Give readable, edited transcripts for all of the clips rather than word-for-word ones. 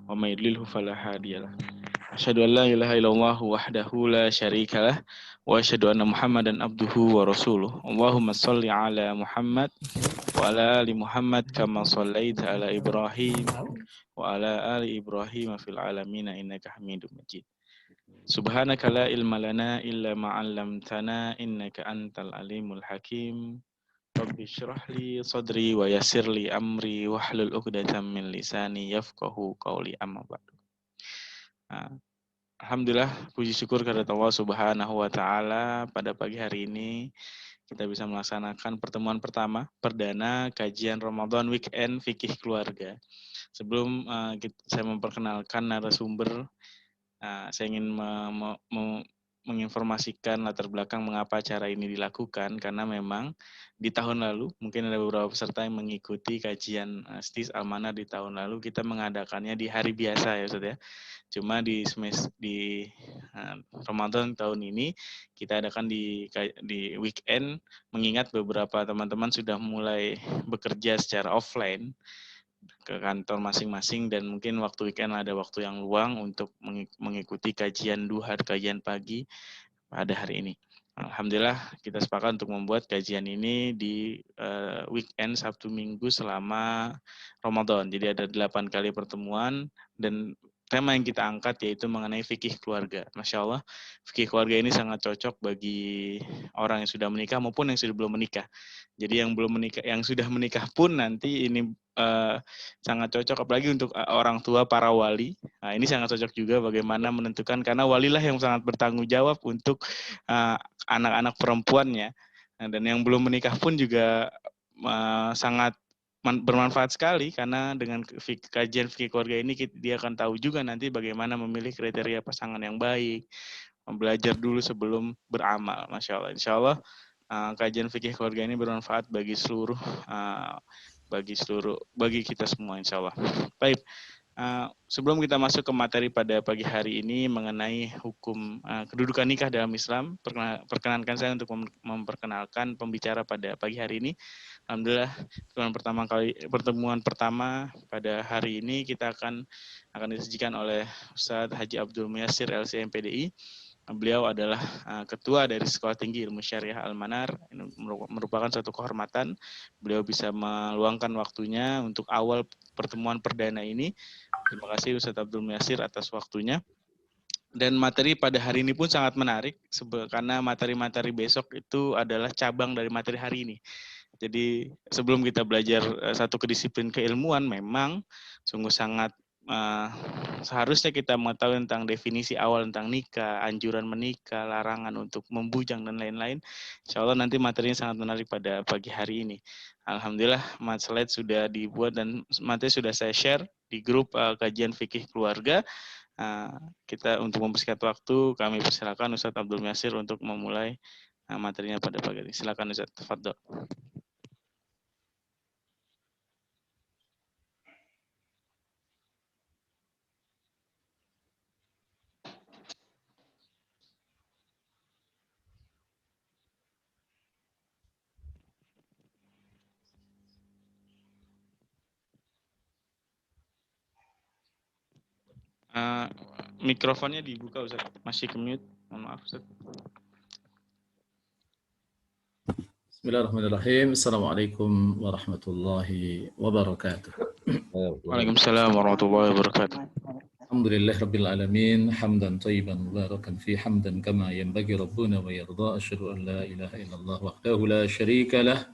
ومن يضلله فلا هادي له أشهد أن لا إله إلا الله وحده لا شريك له وأشهد أن محمدا عبده ورسوله اللهم صل على محمد وعلى آل محمد كما صليت على إبراهيم وعلى آل إبراهيم في العالمين إنك حميد مجيد سبحانك لا علم لنا إلا ما علمتنا إنك أنت العليم الحكيم رب اشرح لي صدري ويسر لي أمري واحلل عقدة من لساني يفقهوا قولي أما بعد. Alhamdulillah, puji syukur kehadirat Allah Subhanahu wa Ta'ala. Pada pagi hari ini kita bisa melaksanakan pertemuan pertama perdana kajian Ramadan Weekend Fikih Keluarga. Sebelum saya memperkenalkan narasumber, saya ingin menginformasikan latar belakang mengapa acara ini dilakukan, karena memang di tahun lalu mungkin ada beberapa peserta yang mengikuti kajian STIS Almanar di tahun lalu kita mengadakannya di hari biasa ya Ustaz ya. Cuma di Ramadan tahun ini kita adakan di weekend, mengingat beberapa teman-teman sudah mulai bekerja secara offline ke kantor masing-masing dan mungkin waktu weekend ada waktu yang luang untuk mengikuti kajian duha, kajian pagi pada hari ini. Alhamdulillah kita sepakat untuk membuat kajian ini di weekend Sabtu Minggu selama Ramadan. Jadi ada 8 kali pertemuan dan tema yang kita angkat yaitu mengenai fikih keluarga. Masya Allah, fikih keluarga ini sangat cocok bagi orang yang sudah menikah maupun yang sudah belum menikah. Jadi yang belum menikah, yang sudah menikah pun nanti ini sangat cocok, apalagi untuk orang tua para wali. Nah, ini sangat cocok juga bagaimana menentukan, karena walilah yang sangat bertanggung jawab untuk anak-anak perempuannya. Nah, dan yang belum menikah pun juga sangat bermanfaat sekali, karena dengan kajian fikih keluarga ini dia akan tahu juga nanti bagaimana memilih kriteria pasangan yang baik, belajar dulu sebelum beramal. Masya Allah. Insya Allah kajian fikih keluarga ini bermanfaat bagi kita semua, insya Allah. Baik, sebelum kita masuk ke materi pada pagi hari ini mengenai hukum kedudukan nikah dalam Islam, perkenankan saya untuk memperkenalkan pembicara pada pagi hari ini. Alhamdulillah, pertemuan pertama pada hari ini kita akan disajikan oleh Ustadz Haji Abdul Muyassir LC MPDI. Beliau adalah ketua dari Sekolah Tinggi Ilmu Syariah Almanar. Ini merupakan suatu kehormatan. Beliau bisa meluangkan waktunya untuk awal pertemuan perdana ini. Terima kasih Ustadz Abdul Muyassir atas waktunya. Dan materi pada hari ini pun sangat menarik, karena materi-materi besok itu adalah cabang dari materi hari ini. Jadi sebelum kita belajar satu kedisiplin keilmuan, memang sungguh sangat seharusnya kita mengetahui tentang definisi awal tentang nikah, anjuran menikah, larangan untuk membujang, dan lain-lain. Insya Allah nanti materinya sangat menarik pada pagi hari ini. Alhamdulillah, slide sudah dibuat dan materi sudah saya share di grup kajian fikih keluarga. Kita untuk mempersingkat waktu, kami persilakan Ustadz Abdul Muyassir untuk memulai materinya pada pagi ini. Silakan Ustadz, tafadhol. Mikrofonnya dibuka Ustaz, masih ke mute, mohon maaf Ustaz. Bismillahirrahmanirrahim. Assalamualaikum warahmatullahi wabarakatuh. Waalaikumsalam warahmatullahi wabarakatuh. Alhamdulillah rabbil alamin, hamdan tayyiban mubarakan fi hamdan kama yanbaghi rabbuna wa yarda. Asyhadu an la ilaha illallah wahdahu la syarika lah,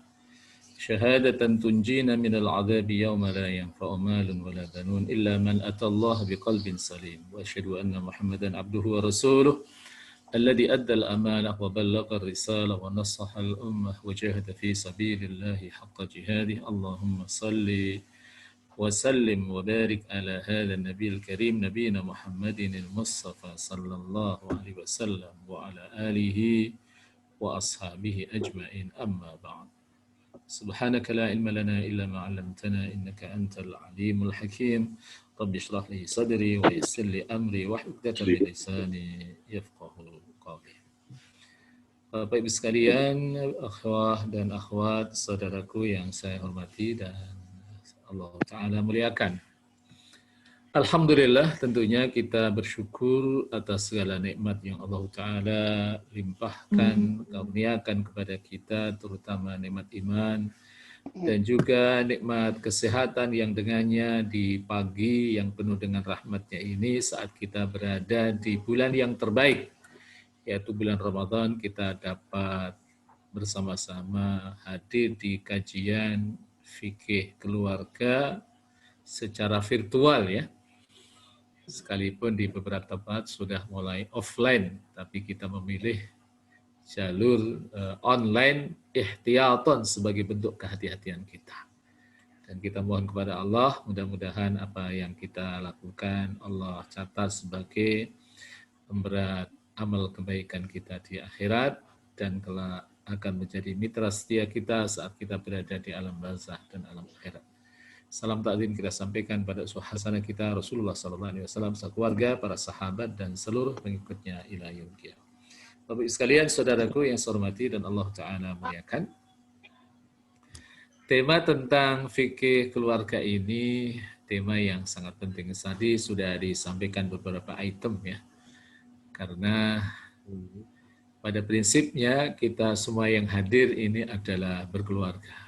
syahadatan tunjina minal adzabi yawma la yanfa'u malun wa la banun illa man atallaha biqalbin salim. Wa asyhadu anna Muhammadan abduhu wa rasuluh الذي أدى الأمانة وبلغ الرسالة ونصح الأمة وجاهد في سبيل الله حق جهاده. اللهم صل وسلم وبارك على هذا النبي الكريم نبينا محمد المصطفى صلى الله عليه وسلم وعلى آله وأصحابه أجمعين. أما بعد، سبحانك لا علم لنا إلا ما علمتنا إنك أنت العليم الحكيم. رب اشرح لي صدري ويسر لي أمري واحلل عقدة من لساني يفقهوا قولي. Bapak Ibu sekalian, akhwah dan akhwat, saudaraku yang saya hormati dan Allah Ta'ala muliakan. Alhamdulillah, tentunya kita bersyukur atas segala nikmat yang Allah Ta'ala limpahkan, karuniakan kepada kita, terutama nikmat iman, dan juga nikmat kesehatan yang dengannya di pagi yang penuh dengan rahmatnya ini saat kita berada di bulan yang terbaik, yaitu bulan Ramadan, kita dapat bersama-sama hadir di kajian fikih keluarga secara virtual ya. Sekalipun di beberapa tempat sudah mulai offline, tapi kita memilih jalur online ihtiyatan sebagai bentuk kehati-hatian kita. Dan kita mohon kepada Allah, mudah-mudahan apa yang kita lakukan Allah catat sebagai pemberat amal kebaikan kita di akhirat, dan kelak akan menjadi mitra setia kita saat kita berada di alam barzakh dan alam akhirat. Salam takdim kita sampaikan pada uswah hasanah kita Rasulullah SAW, keluarga, para sahabat, dan seluruh pengikutnya ila yaumil qiyamah. Bapak sekalian, saudaraku yang saya hormati dan Allah Ta'ala muliakan, tema tentang fikih keluarga ini tema yang sangat penting. Tadi sudah disampaikan beberapa item ya, karena pada prinsipnya kita semua yang hadir ini adalah berkeluarga.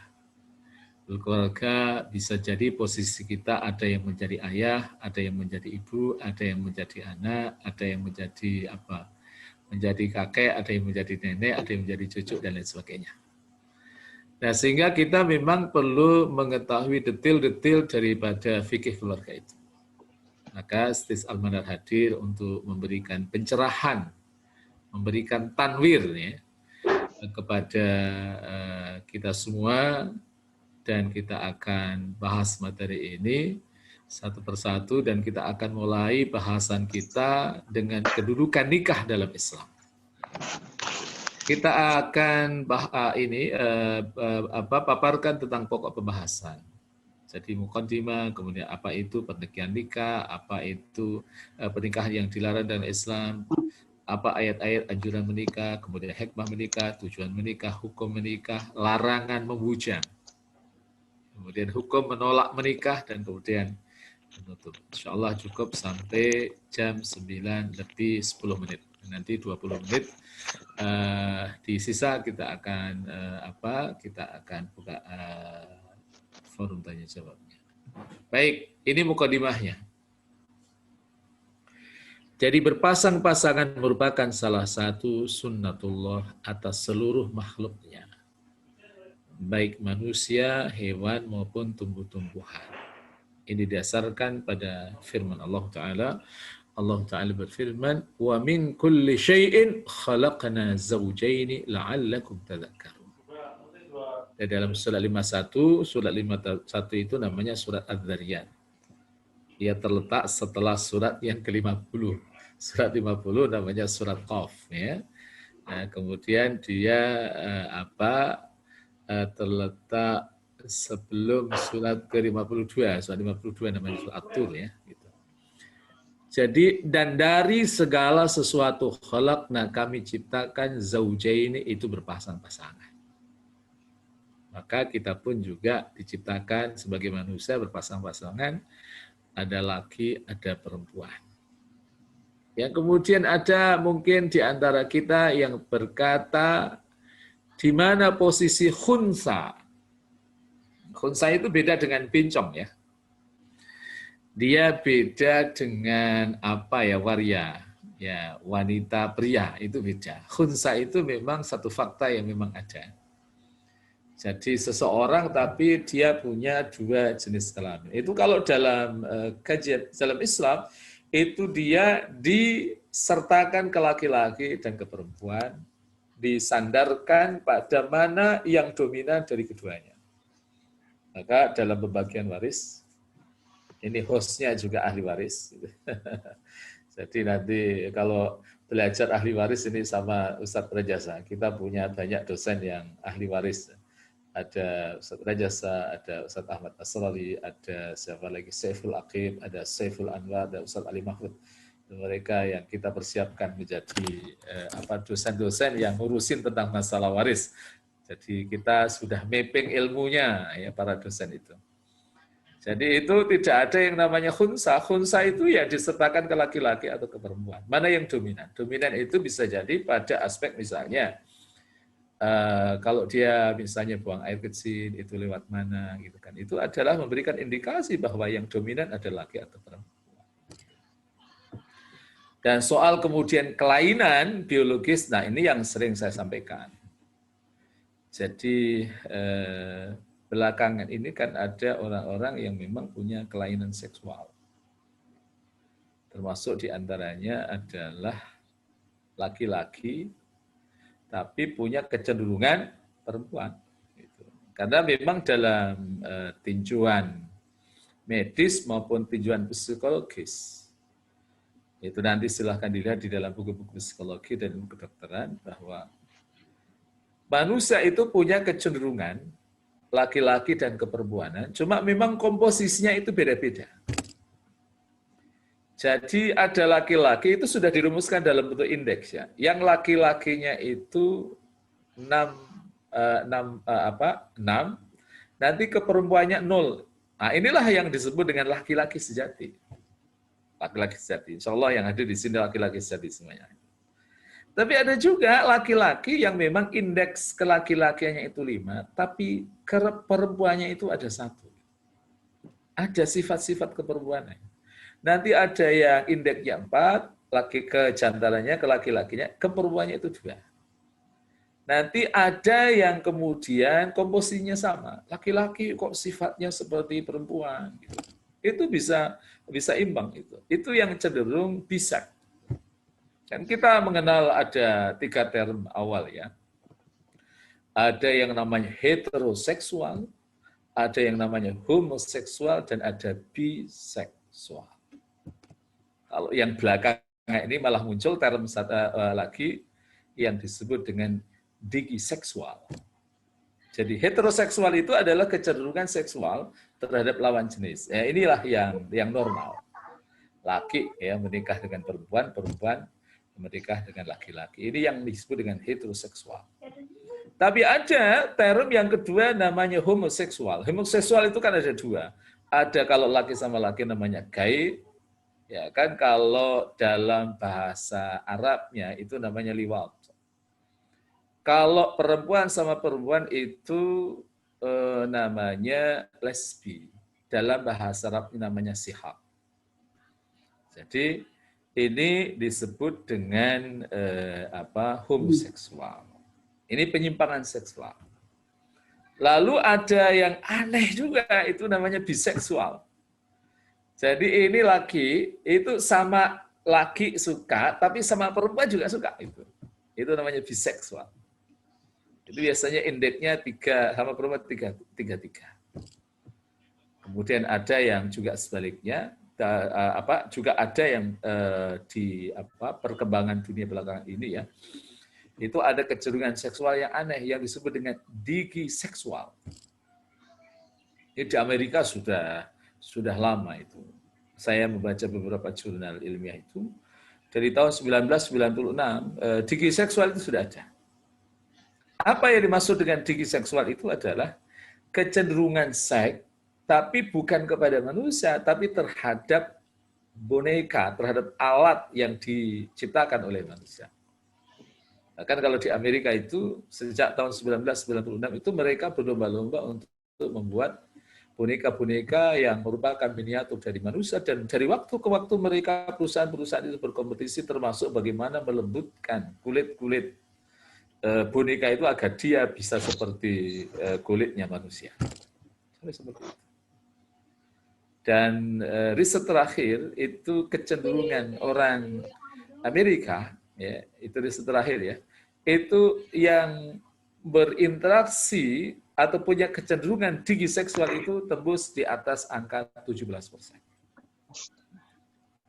Berkeluarga bisa jadi posisi kita ada yang menjadi ayah, ada yang menjadi ibu, ada yang menjadi anak, ada yang menjadi menjadi kakek, ada yang menjadi nenek, ada yang menjadi cucu, dan lain sebagainya. Nah, sehingga kita memang perlu mengetahui detail-detail daripada fikih keluarga itu. Maka Stis Al-Manar hadir untuk memberikan pencerahan, memberikan tanwir ya, kepada kita semua, dan kita akan bahas materi ini satu persatu, dan kita akan mulai bahasan kita dengan kedudukan nikah dalam Islam. Kita akan paparkan tentang pokok pembahasan. Jadi muqaddimah, kemudian apa itu pernikahan nikah, apa itu pernikahan yang dilarang dalam Islam, apa ayat-ayat anjuran menikah, kemudian hikmah menikah, tujuan menikah, hukum menikah, larangan membujang, kemudian hukum menolak menikah, dan kemudian menutup. Insya Allah cukup sampai jam 9 lebih 10 menit. Nanti 20 menit di sisa kita akan buka forum tanya jawabnya. Baik, ini mukadimahnya. Jadi berpasang-pasangan merupakan salah satu sunnatullah atas seluruh makhluknya, baik manusia, hewan, maupun tumbuh-tumbuhan. Ini didasarkan pada firman Allah Ta'ala. Allah Ta'ala berfirman, wa min kulli syai'in khalaqna zawjaini la'allakum tadhakkarun. Di dalam surat 51 itu namanya surat Az-Zariyat. Dia terletak setelah surat yang ke-50. Surat 50 namanya surat Qaf ya. Nah, kemudian dia terletak sebelum surat ke-52. Surat 52 namanya surat At-Tur ya, gitu. Jadi, dan dari segala sesuatu khalaqna, kami ciptakan zaujaini, itu berpasang-pasangan. Maka kita pun juga diciptakan sebagai manusia berpasang-pasangan, ada laki, ada perempuan. Yang kemudian ada mungkin di antara kita yang berkata, di mana posisi khunsa. Khunsa itu beda dengan pincong ya. Dia beda dengan waria. Ya, wanita pria itu beda. Khunsa itu memang satu fakta yang memang ada. Jadi seseorang tapi dia punya dua jenis kelamin. Itu kalau dalam kajian dalam Islam itu dia disertakan ke laki-laki dan ke perempuan, disandarkan pada mana yang dominan dari keduanya. Maka dalam pembagian waris, ini hostnya juga ahli waris. Jadi nanti kalau belajar ahli waris ini sama Ustadz Rajasa, kita punya banyak dosen yang ahli waris. Ada Ustadz Rajasa, ada Ustadz Ahmad Asrali, ada siapa lagi, Saiful Aqib, ada Saiful Anwar, ada Ustadz Ali Mahfud. Mereka yang kita persiapkan menjadi dosen-dosen yang ngurusin tentang masalah waris. Jadi kita sudah mapping ilmunya ya para dosen itu. Jadi itu tidak ada yang namanya khunsa. Khunsa itu ya disertakan ke laki-laki atau ke perempuan. Mana yang dominan? Dominan itu bisa jadi pada aspek misalnya kalau dia misalnya buang air kecil itu lewat mana gitu kan. Itu adalah memberikan indikasi bahwa yang dominan adalah laki atau perempuan. Dan soal kemudian kelainan biologis, nah ini yang sering saya sampaikan. Jadi belakangan ini kan ada orang-orang yang memang punya kelainan seksual. Termasuk diantaranya adalah laki-laki, tapi punya kecenderungan perempuan. Karena memang dalam tinjauan medis maupun tinjauan psikologis, itu nanti silahkan dilihat di dalam buku-buku psikologi dan kedokteran bahwa manusia itu punya kecenderungan laki-laki dan keperempuanan, cuma memang komposisinya itu beda-beda. Jadi ada laki-laki itu sudah dirumuskan dalam bentuk indeks ya. Yang laki-lakinya itu 6, nanti keperempuannya 0. Nah, inilah yang disebut dengan laki-laki sejati. Laki-laki sejati. Insya Allah yang hadir di sini laki-laki sejati semuanya. Tapi ada juga laki-laki yang memang indeks kelaki-lakiannya itu 5, tapi perempuannya itu ada 1. Ada sifat-sifat keperempuanan. Nanti ada yang indeksnya 4, kejantanannya ke laki-lakinya, keperempuannya itu 2. Nanti ada yang kemudian komposisinya sama. Laki-laki kok sifatnya seperti perempuan. Gitu. Itu bisa imbang itu. Itu yang cenderung bisak. Dan kita mengenal ada 3 term awal ya. Ada yang namanya heteroseksual, ada yang namanya homoseksual, dan ada biseksual. Kalau yang belakangan ini malah muncul term lagi yang disebut dengan digiseksual. Jadi heteroseksual itu adalah kecenderungan seksual terhadap lawan jenis. Ya, inilah yang normal. Laki ya menikah dengan perempuan, perempuan menikah dengan laki-laki. Ini yang disebut dengan heteroseksual. Tapi ada term yang kedua namanya homoseksual. Homoseksual itu kan ada 2. Ada kalau laki sama laki namanya gay, ya kan, kalau dalam bahasa Arabnya itu namanya liwat. Kalau perempuan sama perempuan itu namanya lesbi. Dalam bahasa Arab namanya sihab. Jadi ini disebut dengan homoseksual. Ini penyimpangan seksual. Lalu ada yang aneh juga, itu namanya biseksual. Jadi ini laki, itu sama laki suka, tapi sama perempuan juga suka. Itu namanya biseksual. Itu biasanya indeksnya 3, sama perempuan 3. Kemudian ada yang juga sebaliknya, juga ada yang di perkembangan dunia belakangan ini ya, itu ada kecenderungan seksual yang aneh yang disebut dengan digiseksual. Ini di Amerika sudah lama itu. Saya membaca beberapa jurnal ilmiah itu dari tahun 1996, digiseksual itu sudah ada. Apa yang dimaksud dengan digiseksual itu adalah kecenderungan seks, tapi bukan kepada manusia, tapi terhadap boneka, terhadap alat yang diciptakan oleh manusia. Kan kalau di Amerika itu sejak tahun 1996 itu mereka berlomba-lomba untuk membuat boneka-boneka yang merupakan miniatur dari manusia, dan dari waktu ke waktu mereka perusahaan-perusahaan itu berkompetisi termasuk bagaimana melembutkan kulit-kulit boneka itu agar dia bisa seperti kulitnya manusia. Seperti itu. Dan riset terakhir itu kecenderungan orang Amerika, ya, itu riset terakhir ya, itu yang berinteraksi atau punya kecenderungan digiseksual itu tembus di atas angka 17%.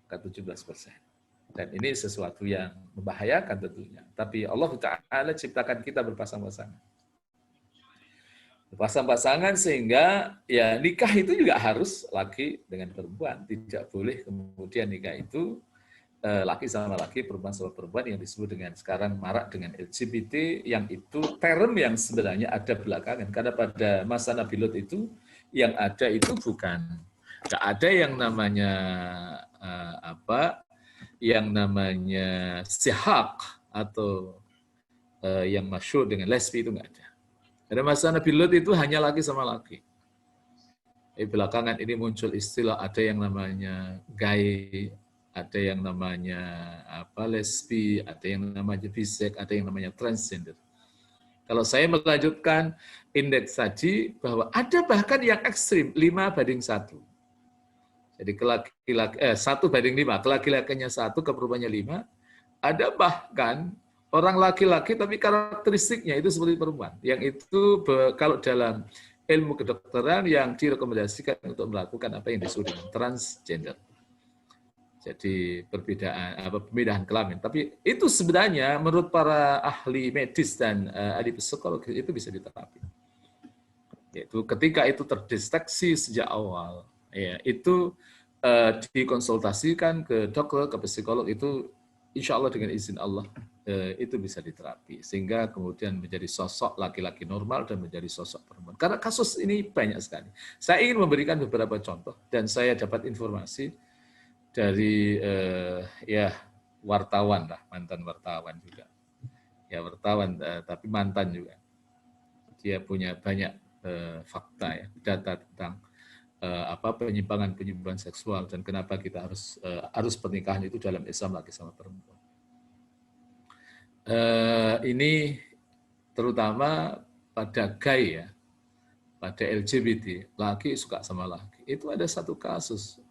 Angka 17%. Dan ini sesuatu yang membahayakan tentunya. Tapi Allah Ta'ala ciptakan kita berpasang-pasangan. Berpasang-pasangan sehingga ya nikah itu juga harus laki dengan perempuan. Tidak boleh kemudian nikah itu laki sama laki, perempuan sama perempuan, yang disebut dengan sekarang marak dengan LGBT, yang itu term yang sebenarnya ada belakangan. Karena pada masa Nabi Lut itu Yang ada itu bukan, nggak ada yang namanya yang namanya sihaq atau yang masyhur dengan lesbi, itu nggak ada. Pada masa Nabi Lut itu hanya laki sama laki. Belakangan ini muncul istilah, ada yang namanya gay, ada yang namanya lesbi, ada yang namanya bisex, ada yang namanya transgender. Kalau saya melanjutkan indeks tadi, bahwa ada bahkan yang ekstrim, 5:1. Jadi 1:5, ke laki-lakinya 1, ke perempuannya 5. Ada bahkan orang laki-laki tapi karakteristiknya itu seperti perempuan. Yang itu kalau dalam ilmu kedokteran yang direkomendasikan untuk melakukan apa yang disebut dengan transgender. Jadi perbedaan kelamin. Tapi itu sebenarnya menurut para ahli medis dan ahli psikologi itu bisa diterapi. Yaitu ketika itu terdeteksi sejak awal, ya itu dikonsultasikan ke dokter, ke psikolog, itu insya Allah dengan izin Allah itu bisa diterapi. Sehingga kemudian menjadi sosok laki-laki normal dan menjadi sosok perempuan. Karena kasus ini banyak sekali. Saya ingin memberikan beberapa contoh dan saya dapat informasi dari wartawan lah, mantan wartawan juga. Ya wartawan, tapi mantan juga. Dia punya banyak fakta ya, data tentang penyimpangan seksual dan kenapa kita harus pernikahan itu dalam Islam laki sama perempuan. Ini terutama pada gay ya, pada LGBT, laki suka sama laki. Itu ada satu kasus.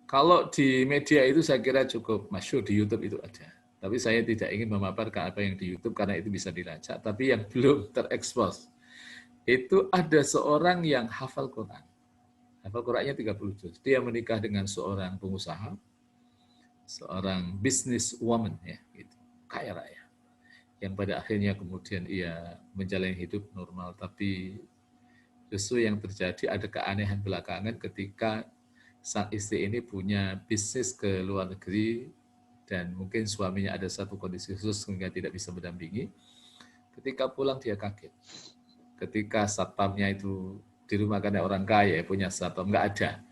Kalau di media itu saya kira cukup masyhur, di YouTube itu ada. Tapi saya tidak ingin memaparkan apa yang di YouTube karena itu bisa dilacak. Tapi yang belum terekspos, itu ada seorang yang hafal Quran. Hafal Qurannya 30 juz. Dia menikah dengan seorang pengusaha, seorang business woman, ya, gitu, kaya raya. Yang pada akhirnya kemudian ia menjalani hidup normal. Tapi justru yang terjadi ada keanehan belakangan ketika sang istri ini punya bisnis ke luar negeri dan mungkin suaminya ada satu kondisi khusus sehingga tidak bisa mendampingi. Ketika pulang dia kaget. Ketika satpamnya itu di rumah karena orang kaya punya satpam, nggak ada.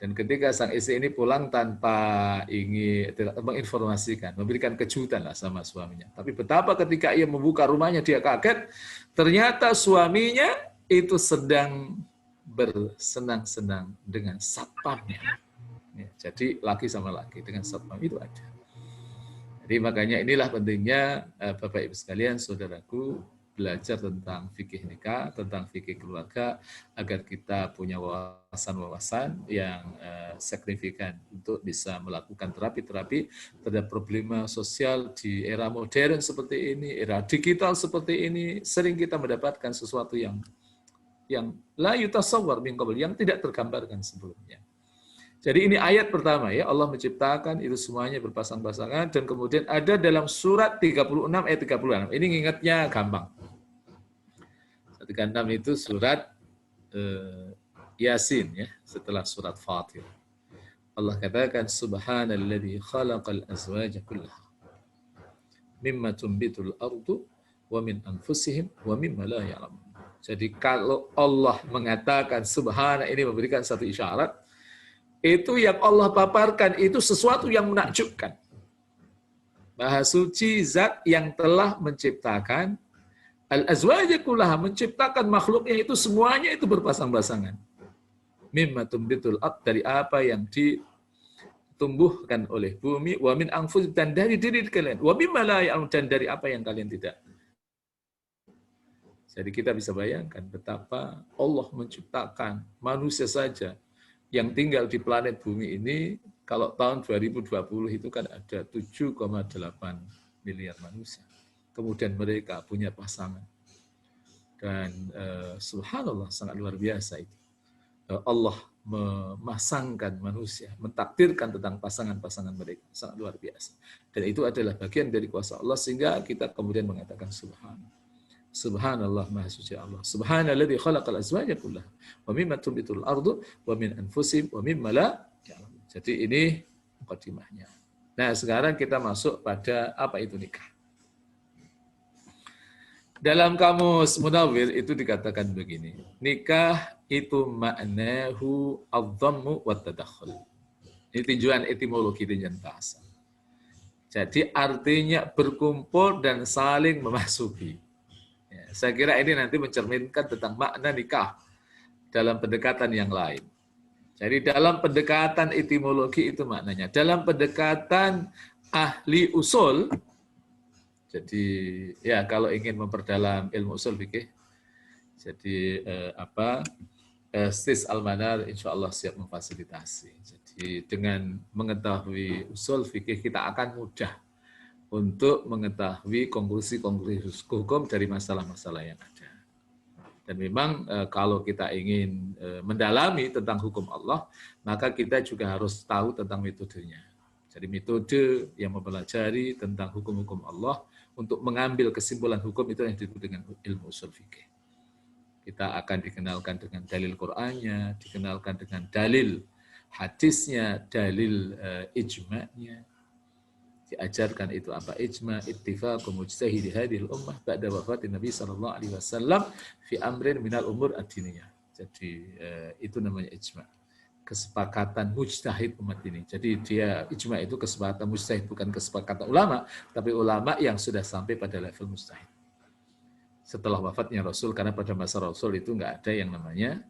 Dan ketika sang istri ini pulang tanpa ingin menginformasikan, memberikan kejutan lah sama suaminya. Tapi betapa ketika ia membuka rumahnya dia kaget, ternyata suaminya itu sedang bersenang-senang dengan satpamnya. Ya, jadi laki sama laki dengan satpam itu ada. Jadi makanya inilah pentingnya Bapak Ibu sekalian, saudaraku, belajar tentang fikih nikah, tentang fikih keluarga, agar kita punya wawasan-wawasan yang signifikan untuk bisa melakukan terapi-terapi terhadap problema sosial di era modern seperti ini, era digital seperti ini. Sering kita mendapatkan sesuatu yang la yutasawwar min qabl, yang tidak tergambarkan sebelumnya. Jadi ini ayat pertama ya, Allah menciptakan itu semuanya berpasang-pasangan, dan kemudian ada dalam surat 36 ayat 36. Ini ingatnya gampang. 36 itu surat Yasin ya, setelah surat Fatir. Allah katakan subhanalladzi khalaqal azwaja kullaha mimma tumbitul ardu wa min anfusihim wa mimma la ya'lamun. Jadi kalau Allah mengatakan subhana, ini memberikan satu isyarat, itu yang Allah paparkan itu sesuatu yang menakjubkan. Maha suci zat yang telah menciptakan al-azwaja kullaha, menciptakan makhluknya itu semuanya itu berpasang-pasangan. Mimma tumbitul ard, dari apa yang ditumbuhkan oleh bumi, wa min anfusihim, dan dari diri kalian, wa mimma la ya'lamun, dan dari apa yang kalian tidak. Jadi kita bisa bayangkan betapa Allah menciptakan manusia saja yang tinggal di planet bumi ini. Kalau tahun 2020 itu kan ada 7,8 miliar manusia. Kemudian mereka punya pasangan. Dan subhanallah, sangat luar biasa itu. Allah memasangkan manusia, mentakdirkan tentang pasangan-pasangan mereka. Sangat luar biasa. Dan itu adalah bagian dari kuasa Allah, sehingga kita kemudian mengatakan subhanallah. Subhanallah, maha suci Allah. Subhanalladzi khalaqal azwaja kullaha wa mimma tumbitul ardu wa min anfusihim wa mimma la ya'lamun. Jadi ini mukadimahnya. Nah, sekarang kita masuk pada apa itu nikah. Dalam kamus Munawwir itu dikatakan begini, nikah itu maknahu adh-dhammu wa tadakhul. Ini tinjauan etimologi tinjauan bahasa. Jadi artinya berkumpul dan saling memasuki. Ya, saya kira ini nanti mencerminkan tentang makna nikah dalam pendekatan yang lain. Jadi dalam pendekatan etimologi itu maknanya. Dalam pendekatan ahli usul, jadi ya kalau ingin memperdalam ilmu usul fikih, jadi Sis Al-Manar insya Allah siap memfasilitasi. Jadi dengan mengetahui usul fikih kita akan mudah untuk mengetahui konklusi-konklusi hukum dari masalah-masalah yang ada. Dan memang kalau kita ingin mendalami tentang hukum Allah, maka kita juga harus tahu tentang metodenya. Jadi metode yang mempelajari tentang hukum-hukum Allah untuk mengambil kesimpulan hukum itu yang disebut dengan ilmu usul fikih. Kita akan dikenalkan dengan dalil Qur'annya, dikenalkan dengan dalil hadisnya, dalil ijma'nya. Diajarkan itu apa ijma' ittifaq mujtahidi hadhil ummah ba'da wafatin Nabi sallallahu alaihi wasallam fi amrin minal umur ad-diniyah. Jadi itu namanya ijma'. Kesepakatan mujtahid umat ini. Jadi dia ijma' itu kesepakatan mujtahid, bukan kesepakatan ulama, tapi ulama yang sudah sampai pada level mujtahid. Setelah wafatnya Rasul, karena pada masa Rasul itu nggak ada yang namanya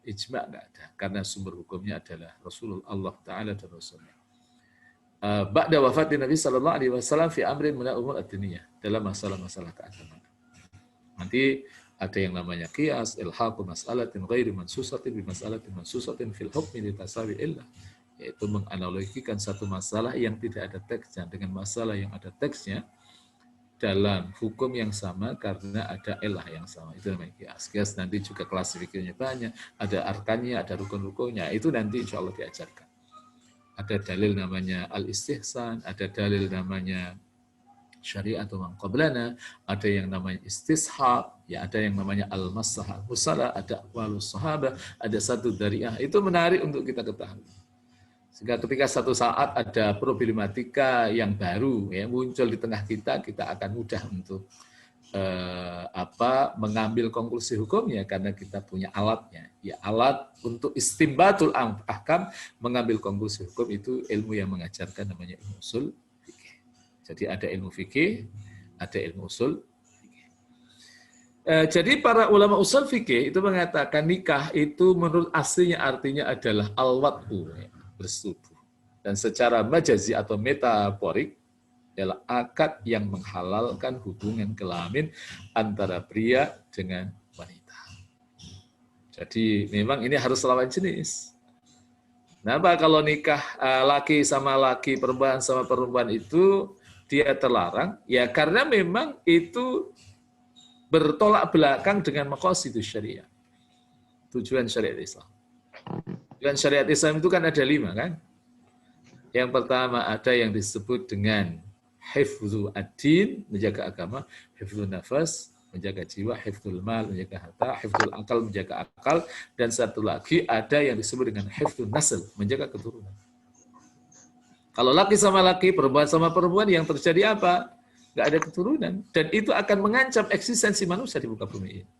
ijma', nggak ada, karena sumber hukumnya adalah Rasulullah Allah Taala dan Rasulnya. Ba'da wafatin Nabi Sallallahu Alaihi Wasallam fi amrin min umur ad-diniyah, dalam masalah-masalah keagamaan. Nanti ada yang namanya qiyas, ilhaqu mas'alatin ghairi mansusatin bi mas'alatin mansusatin fil hukmi li tasawi illah, yaitu menganalogikan satu masalah yang tidak ada teksnya dengan masalah yang ada teksnya dalam hukum yang sama karena ada ilah yang sama. Itu namanya qiyas. Qiyas nanti juga klasifikasinya banyak, ada arkannya, ada rukun-rukunnya. Itu nanti insya Allah diajarkan. Ada dalil namanya al-istihsan, ada dalil namanya syariat atau mangqablana, ada yang namanya istishab, ya ada yang namanya al-maslahah musala, ada aqwalus sahabah, ada satu dariah. Itu menarik untuk kita ketahui. Sehingga ketika satu saat ada problematika yang baru ya muncul di tengah kita, kita akan mudah untuk mengambil konklusi hukumnya karena kita punya alatnya. Ya alat untuk istimbatul ahkam, mengambil konklusi hukum itu ilmu yang mengajarkan namanya ilmu usul fikih. Jadi ada ilmu fikih, ada ilmu usul fikih. Jadi para ulama usul fikih itu mengatakan nikah itu menurut aslinya artinya adalah al-wat'u, bersetubuh. Dan secara majazi atau metaforik adalah akad yang menghalalkan hubungan kelamin antara pria dengan wanita. Jadi memang ini harus lawan jenis. Kenapa kalau nikah laki sama laki, perempuan sama perempuan itu dia terlarang? Ya karena memang itu bertolak belakang dengan maqasidus syariah. Tujuan syariat Islam. Tujuan syariat Islam itu kan ada 5 kan? Yang pertama ada yang disebut dengan hifdzu ad-din, menjaga agama, hifdzun nafas, menjaga jiwa, hifdzul mal, menjaga harta, hifdzul akal, menjaga akal, dan satu lagi ada yang disebut dengan hifdzun nasl, menjaga keturunan. Kalau laki sama laki, perempuan sama perempuan, yang terjadi apa? Nggak ada keturunan. Dan itu akan mengancam eksistensi manusia di muka bumi ini.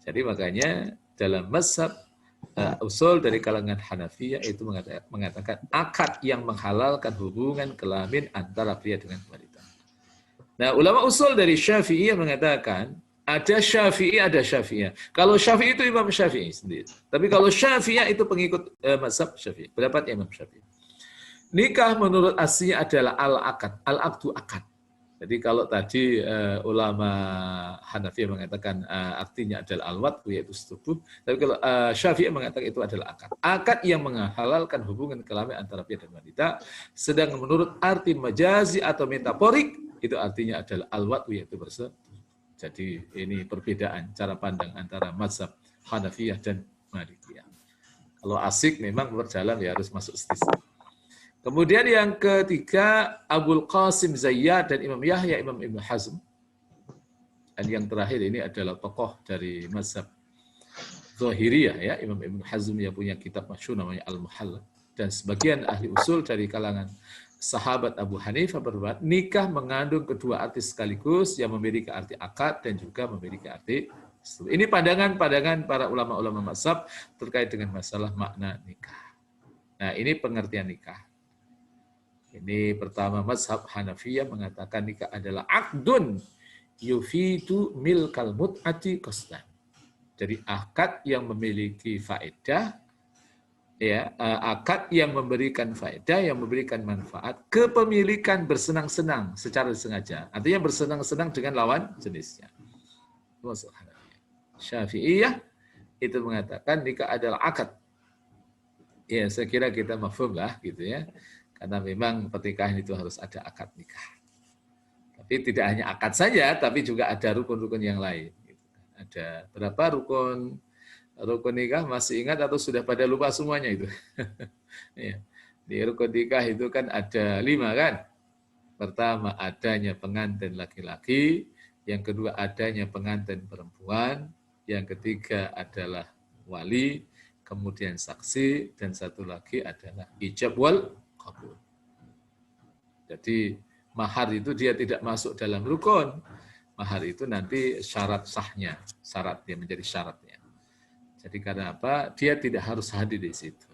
Jadi makanya dalam mazhab usul dari kalangan Hanafiyah itu mengatakan akad yang menghalalkan hubungan kelamin antara pria dengan wanita. Nah, ulama usul dari Syafi'iyah mengatakan ada Syafi'i, ada Syafi'iyah. Kalau Syafi'i itu Imam Syafi'i sendiri. Tapi kalau Syafi'iyah itu pengikut mazhab Syafi'i, pendapat Imam Syafi'i. Nikah menurut aslinya adalah al-akad, al-akdu akad. Jadi kalau tadi ulama Hanafi mengatakan artinya adalah al-wat'u, yaitu setubuh, tapi kalau Syafi'i mengatakan itu adalah akad. Akad yang menghalalkan hubungan kelamin antara pria dan wanita, sedang menurut arti majazi atau metaforik, itu artinya adalah al-wat'u, yaitu bersetubuh. Jadi ini perbedaan cara pandang antara mazhab Hanafiyah dan Malikiyah. Kalau asik memang berjalan ya harus masuk istisna. Kemudian yang ketiga, Abul Qasim Zayyad dan Imam Yahya, Imam Ibn Hazm. Dan yang terakhir ini adalah tokoh dari mazhab Zahiriyah, ya, Imam Ibn Hazm yang punya kitab masyhur namanya Al-Muhalla. Dan sebagian ahli usul dari kalangan sahabat Abu Hanifah berpendapat nikah mengandung kedua arti sekaligus yang memiliki arti akad dan juga memiliki arti setubuh. Ini pandangan para ulama-ulama mazhab terkait dengan masalah makna nikah. Nah, ini pengertian nikah. Ini pertama mazhab Hanafiyah mengatakan nikah adalah akdun yufidu milkal mut'ati qasdan. Jadi akad yang memiliki faedah, ya, akad yang memberikan faedah, yang memberikan manfaat, kepemilikan bersenang-senang secara disengaja. Artinya bersenang-senang dengan lawan jenisnya. Syafi'iyah itu mengatakan nikah adalah akad. Ya, saya kira kita mafhum lah gitu ya. Karena memang pernikahan itu harus ada akad nikah. Tapi tidak hanya akad saja, tapi juga ada rukun-rukun yang lain. Ada berapa rukun nikah, masih ingat atau sudah pada lupa semuanya itu? Ya. Di rukun nikah itu kan ada 5 kan? Pertama adanya pengantin laki-laki, yang kedua adanya pengantin perempuan, yang ketiga adalah wali, kemudian saksi, dan satu lagi adalah ijab wal qabul. Jadi mahar itu dia tidak masuk dalam rukun. Mahar itu nanti syarat sahnya, syarat dia menjadi syaratnya. Jadi karena apa? Dia tidak harus hadir di situ.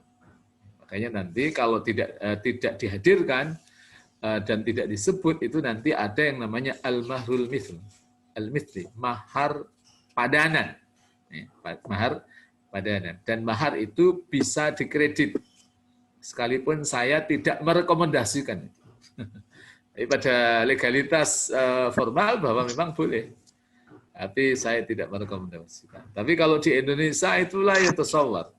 Makanya nanti kalau tidak dihadirkan dan tidak disebut itu nanti ada yang namanya al-mahrul mithl, al-mithli, mahar padanan. Mahar padanan. Dan mahar itu bisa dikredit. Sekalipun saya tidak merekomendasikan itu. Pada legalitas formal bahwa memang boleh. Tapi saya tidak merekomendasikan. Tapi kalau di Indonesia itulah yang tersawar.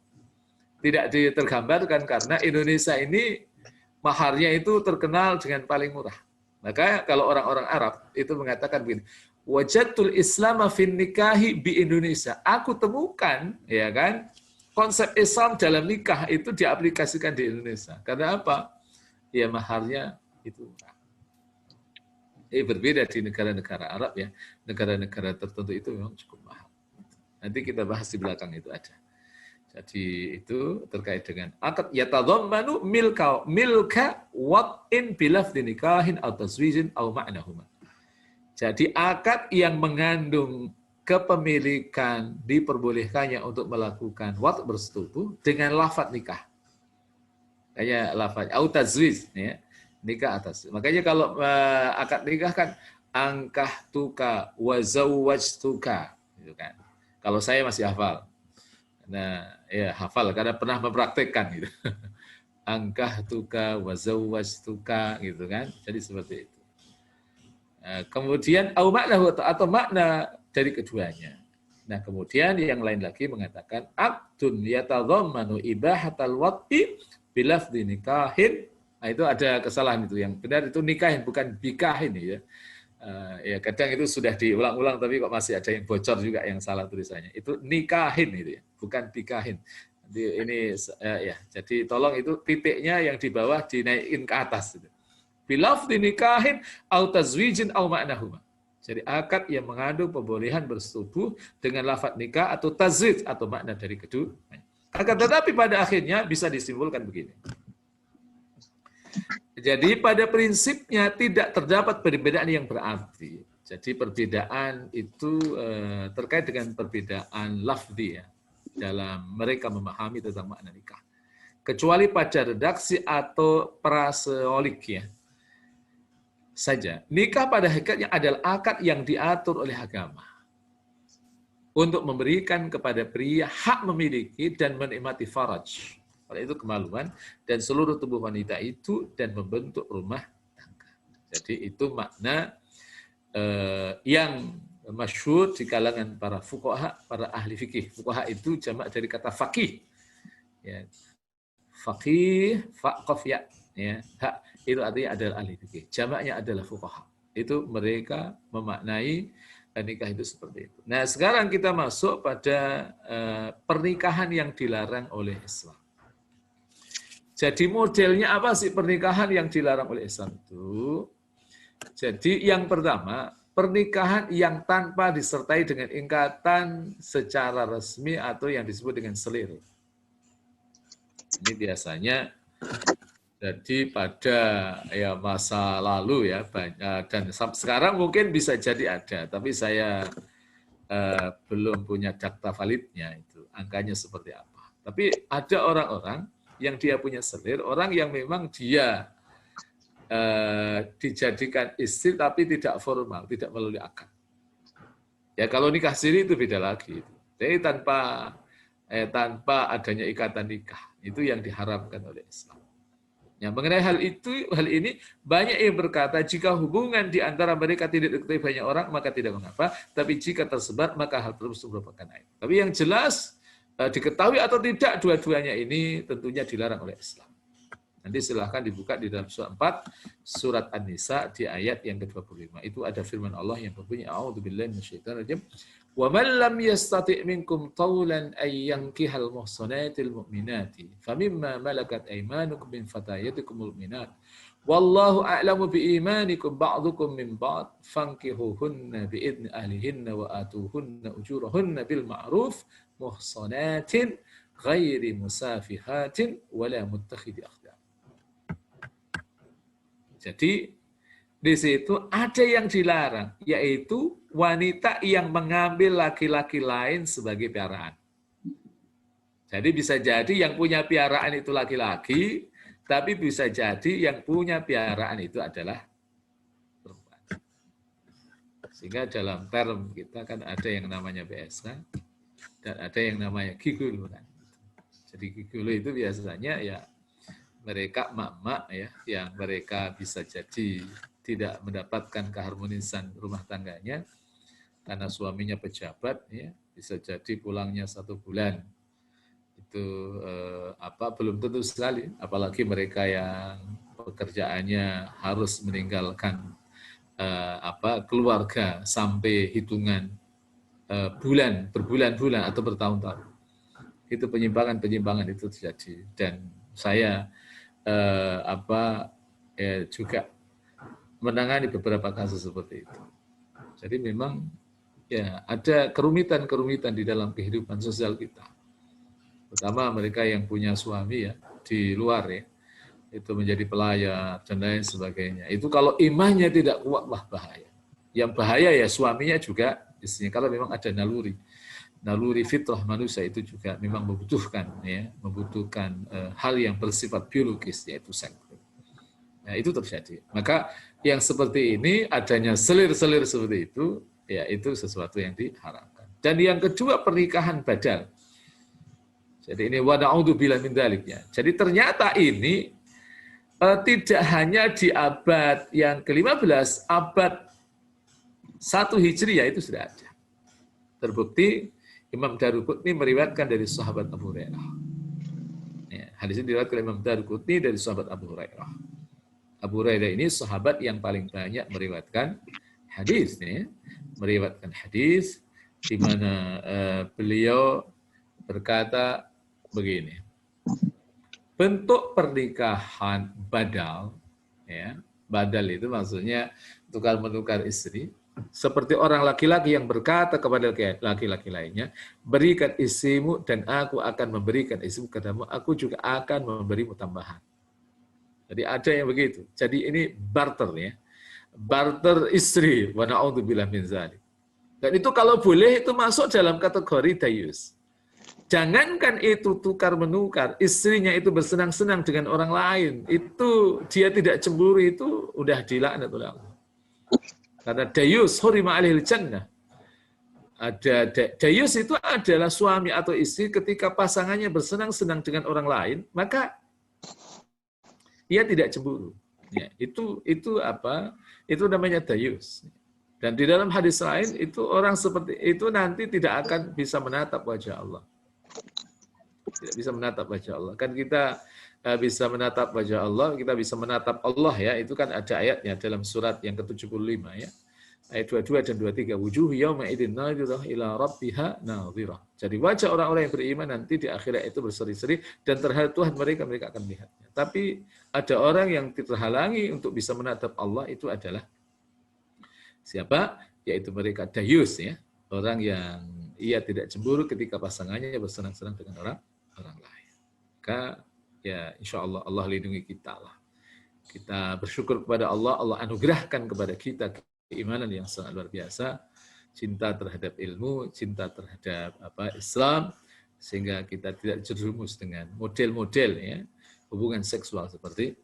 Tidak tergambarkan karena Indonesia ini maharnya itu terkenal dengan paling murah. Maka kalau orang-orang Arab itu mengatakan begini, wajadtul Islam fin nikahi bi Indonesia. Aku temukan, ya kan, konsep Islam dalam nikah itu diaplikasikan di Indonesia. Karena apa? Ya maharnya itu murah. Berbeda di negara-negara Arab ya. Negara-negara tertentu itu memang cukup mahal. Nanti kita bahas di belakang itu aja. Jadi itu terkait dengan akad yatadhammanu milka wat'in bilafdhi nikahin aw tazwijin aw ma'nahuma. Jadi akad yang mengandung kepemilikan diperbolehkannya untuk melakukan wat bersetubuh dengan lafaz nikah. Kayak lafaz aw tazwij ya. Nikah atas. Makanya kalau akad nikah kan angkah tuka wa zawwajtuka gitu kan. Kalau saya masih hafal. Nah, ya hafal karena pernah mempraktekkan gitu. Angkah tuka wa zawwajtuka gitu kan. Jadi seperti itu. Kemudian au maknahu atau makna dari keduanya. Nah, kemudian yang lain lagi mengatakan aqdun yatadhammanu ibahatal wat'i bilafdhi nikahin. Nah, itu ada kesalahan itu. Yang benar itu nikahin, bukan bikahin ya. Ya kadang itu sudah diulang-ulang tapi kok masih ada yang bocor juga yang salah tulisannya. Itu nikahin itu ya, bukan bikahin. Jadi ini ya, jadi tolong itu titiknya yang di bawah dinaikin ke atas gitu. Bilafdhi nikahin au tazwijin au ma'nahuma. Jadi akad yang mengandung pembolehan bersetubuh dengan lafaz nikah atau tazwij atau makna dari kedua. Akan tetapi pada akhirnya bisa disimpulkan begini. Jadi pada prinsipnya tidak terdapat perbedaan yang berarti. Jadi perbedaan itu terkait dengan perbedaan lafzi ya, dalam mereka memahami tentang makna nikah. Kecuali pada redaksi atau praseolik ya saja. Nikah pada hakikatnya adalah akad yang diatur oleh agama untuk memberikan kepada pria hak memiliki dan menikmati faraj. Itu kemaluan dan seluruh tubuh wanita itu dan membentuk rumah tangga. Jadi itu makna yang masyhur di kalangan para fuqaha, para ahli fikih. Fuqaha itu jamak dari kata faqih. Ya. Faqih, faqaf ya, hak itu artinya adalah ahli fikih. Jamaknya adalah fuqaha. Itu mereka memaknai nikah itu seperti itu. Nah, sekarang kita masuk pada pernikahan yang dilarang oleh Islam. Jadi modelnya apa sih pernikahan yang dilarang oleh Islam itu? Jadi yang pertama, pernikahan yang tanpa disertai dengan ikatan secara resmi atau yang disebut dengan selir. Ini biasanya Jadi pada ya masa lalu ya banyak, dan sekarang mungkin bisa jadi ada, tapi saya belum punya data validnya itu angkanya seperti apa. Tapi ada orang-orang yang dia punya selir, orang yang memang dia dijadikan istri tapi tidak formal, tidak melalui akad. Ya kalau nikah siri itu beda lagi. Jadi tanpa adanya ikatan nikah itu yang diharamkan oleh Islam. Ya, mengenai hal ini banyak yang berkata jika hubungan di antara mereka tidak diketahui banyak orang maka tidak mengapa, tapi jika tersebar maka hal tersebut merupakan aib. Tapi yang jelas diketahui atau tidak dua-duanya ini tentunya dilarang oleh Islam. Nanti silahkan dibuka di dalam surat 4 surat An-Nisa di ayat yang ke-25. Itu ada firman Allah yang berbunyi a'udzubillahi minasyaitonir rajim. Wa man lam yastati' minkum tawlan ay yankihal muhsanatil mu'minati famimma malakat aymanukum min fatayatikumul mu'minat wallahu a'lamu biimanikum ba'dukum min ba'd fankihuhunna biidni ahlihinna wa atuhunna ujurahunna bil ma'ruf muhsanatin ghairi musafihatin wala muttakhidhi akhdan. Jadi di situ ada yang dilarang, yaitu wanita yang mengambil laki-laki lain sebagai piaraan. Jadi bisa jadi yang punya piaraan itu laki-laki, tapi bisa jadi yang punya piaraan itu adalah perempuan. Sehingga dalam term kita kan ada yang namanya BSK dan ada yang namanya gigolo. Jadi gigolo itu biasanya ya mereka mak-mak ya, yang mereka bisa jadi tidak mendapatkan keharmonisan rumah tangganya karena suaminya pejabat, ya bisa jadi pulangnya 1 bulan itu belum tentu sekali, apalagi mereka yang pekerjaannya harus meninggalkan keluarga sampai hitungan berbulan-bulan atau bertahun-tahun. Itu penyimpangan itu terjadi, dan saya juga menangani beberapa kasus seperti itu. Jadi memang ya ada kerumitan di dalam kehidupan sosial kita. Terutama mereka yang punya suami ya di luar ya, itu menjadi pelayar dan lain sebagainya. Itu kalau imannya tidak kuat, wah bahaya. Yang bahaya ya suaminya juga istrinya, kalau memang ada naluri fitrah manusia itu juga memang membutuhkan hal yang bersifat biologis, yaitu seks. Nah, itu terjadi. Maka yang seperti ini, adanya selir-selir seperti itu, ya itu sesuatu yang diharamkan. Dan yang kedua, pernikahan badal. Jadi ini wa na'udzubillahi min dzalik ya. Jadi ternyata ini tidak hanya di abad yang ke-15, abad 1 Hijriah itu sudah ada. Terbukti Imam Daruqutni meriwayatkan dari sahabat Abu Hurairah. Ya, hadis ini diriwayatkan Imam Daruqutni dari sahabat Abu Hurairah. Abu Hurairah ini sahabat yang paling banyak meriwayatkan hadis, ya. Meriwayatkan hadis di mana beliau berkata begini. Bentuk pernikahan badal, ya. Badal itu maksudnya tukar-menukar istri. Seperti orang laki-laki yang berkata kepada laki-laki lainnya, berikan istrimu dan aku akan memberikan istrimu kepadamu, aku juga akan memberimu tambahan. Jadi ada yang begitu. Jadi ini barter ya. Barter istri, wa na'udzubillahi min dzalik. Dan itu kalau boleh itu masuk dalam kategori dayus. Jangankan itu tukar-menukar, istrinya itu bersenang-senang dengan orang lain, itu dia tidak cemburu, itu udah dilaknat oleh Allah. Karena dayus hurima alihil jannah. Ada dayus itu adalah suami atau istri ketika pasangannya bersenang-senang dengan orang lain, maka ia tidak cemburu. Ya, itu namanya dayus. Dan di dalam hadis lain itu orang seperti itu nanti tidak akan bisa menatap wajah Allah. Tidak bisa menatap wajah Allah. Kan kita bisa menatap wajah Allah, kita bisa menatap Allah ya, itu kan ada ayatnya dalam surat yang ke-75 ya. Ayat 22 dan 23, wujuh yauma idzin nadhirah ila rabbiha nadhirah. Jadi wajah orang-orang yang beriman nanti di akhirat itu berseri-seri dan terhadap Tuhan mereka akan melihatnya. Tapi ada orang yang terhalangi untuk bisa menatap Allah, itu adalah siapa? Yaitu mereka dayus ya, orang yang ia tidak cemburu ketika pasangannya bersenang-senang dengan orang lain. Maka ya insya Allah Allah lindungi kita lah. Kita bersyukur kepada Allah, Allah anugerahkan kepada kita keimanan yang sangat luar biasa, cinta terhadap ilmu, cinta terhadap Islam, sehingga kita tidak terjerumus dengan model-model ya hubungan seksual seperti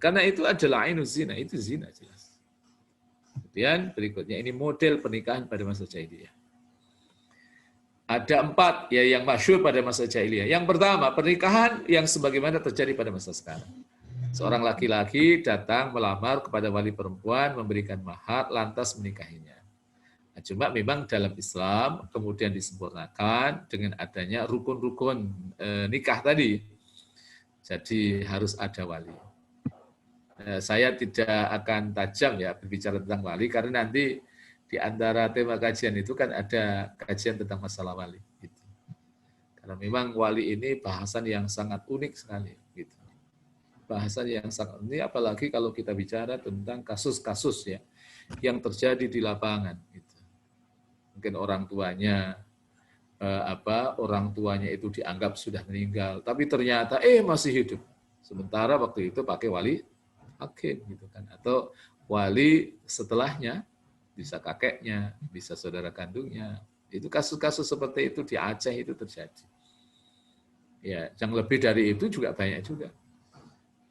karena itu adalah ainuz zina, itu zina jelas. Kemudian berikutnya ini model pernikahan pada masa jahiliyah. Ada 4 ya yang masyhur pada masa jahiliyah. Yang pertama, pernikahan yang sebagaimana terjadi pada masa sekarang. Seorang laki-laki datang melamar kepada wali perempuan, memberikan mahar, lantas menikahinya. Nah, cuma memang dalam Islam kemudian disempurnakan dengan adanya rukun-rukun nikah tadi. Jadi harus ada wali. Saya tidak akan tajam ya berbicara tentang wali, karena nanti di antara tema kajian itu kan ada kajian tentang masalah wali. Gitu. Karena memang wali ini bahasan yang sangat unik sekali. Gitu. Bahasan yang sangat unik, apalagi kalau kita bicara tentang kasus-kasus ya yang terjadi di lapangan. Gitu. Mungkin orang tuanya itu dianggap sudah meninggal, tapi ternyata masih hidup. Sementara waktu itu pakai wali hakim gitu kan, atau wali setelahnya, bisa kakeknya, bisa saudara kandungnya. Itu kasus-kasus seperti itu di Aceh itu terjadi. Ya, yang lebih dari itu juga banyak juga.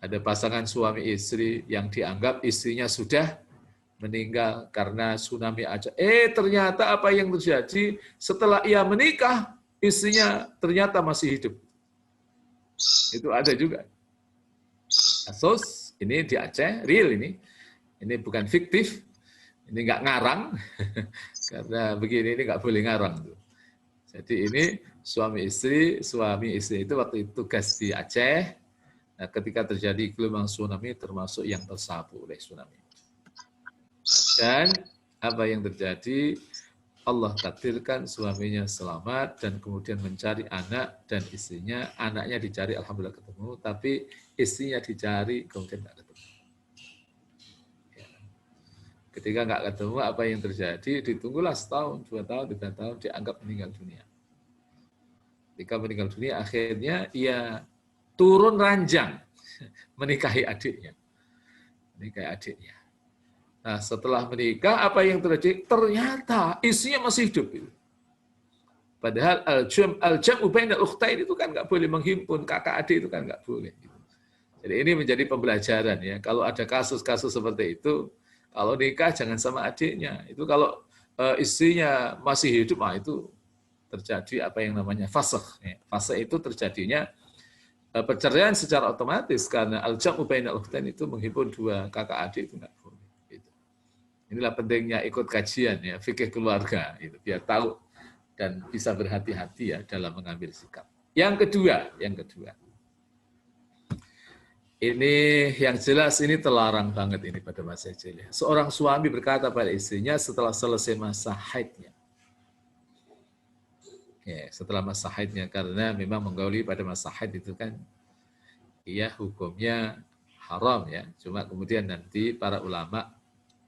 Ada pasangan suami istri yang dianggap istrinya sudah meninggal karena tsunami Aceh. Ternyata apa yang terjadi setelah ia menikah, istrinya ternyata masih hidup. Itu ada juga. Kasus ini di Aceh, real ini bukan fiktif, ini nggak ngarang, karena begini ini nggak boleh ngarang. Jadi ini suami istri itu waktu itu tugas di Aceh, nah, ketika terjadi gelombang tsunami termasuk yang tersapu oleh tsunami. Dan apa yang terjadi, Allah takdirkan suaminya selamat dan kemudian mencari anak dan istrinya, anaknya dicari alhamdulillah ketemu, tapi istrinya dicari kemudian nggak ketemu. Ya. Ketika nggak ketemu, apa yang terjadi? Ditunggulah setahun, 2 tahun, 3 tahun, dianggap meninggal dunia. Ketika meninggal dunia, akhirnya ia turun ranjang menikahi adiknya. Nah, setelah menikah, apa yang terjadi? Ternyata istrinya masih hidup. Padahal al-jam'u bainal ukhtain itu kan nggak boleh menghimpun kakak adik, itu kan nggak boleh. Jadi ini menjadi pembelajaran ya. Kalau ada kasus-kasus seperti itu, kalau nikah jangan sama adiknya. Itu kalau istrinya masih hidup, itu terjadi apa yang namanya fasakh. Fasakh itu terjadinya perceraian secara otomatis karena al-jam'u bainal ukhtain itu menghimpun 2 kakak adik itu nggak boleh. Inilah pentingnya ikut kajian ya, fikih keluarga, itu biar tahu dan bisa berhati-hati ya dalam mengambil sikap. Yang kedua, ini yang jelas ini terlarang banget ini pada masa jahiliyah. Seorang suami berkata pada istrinya setelah selesai masa haidnya, setelah masa haidnya, karena memang menggauli pada masa haid itu kan, hukumnya haram ya. Cuma kemudian nanti para ulama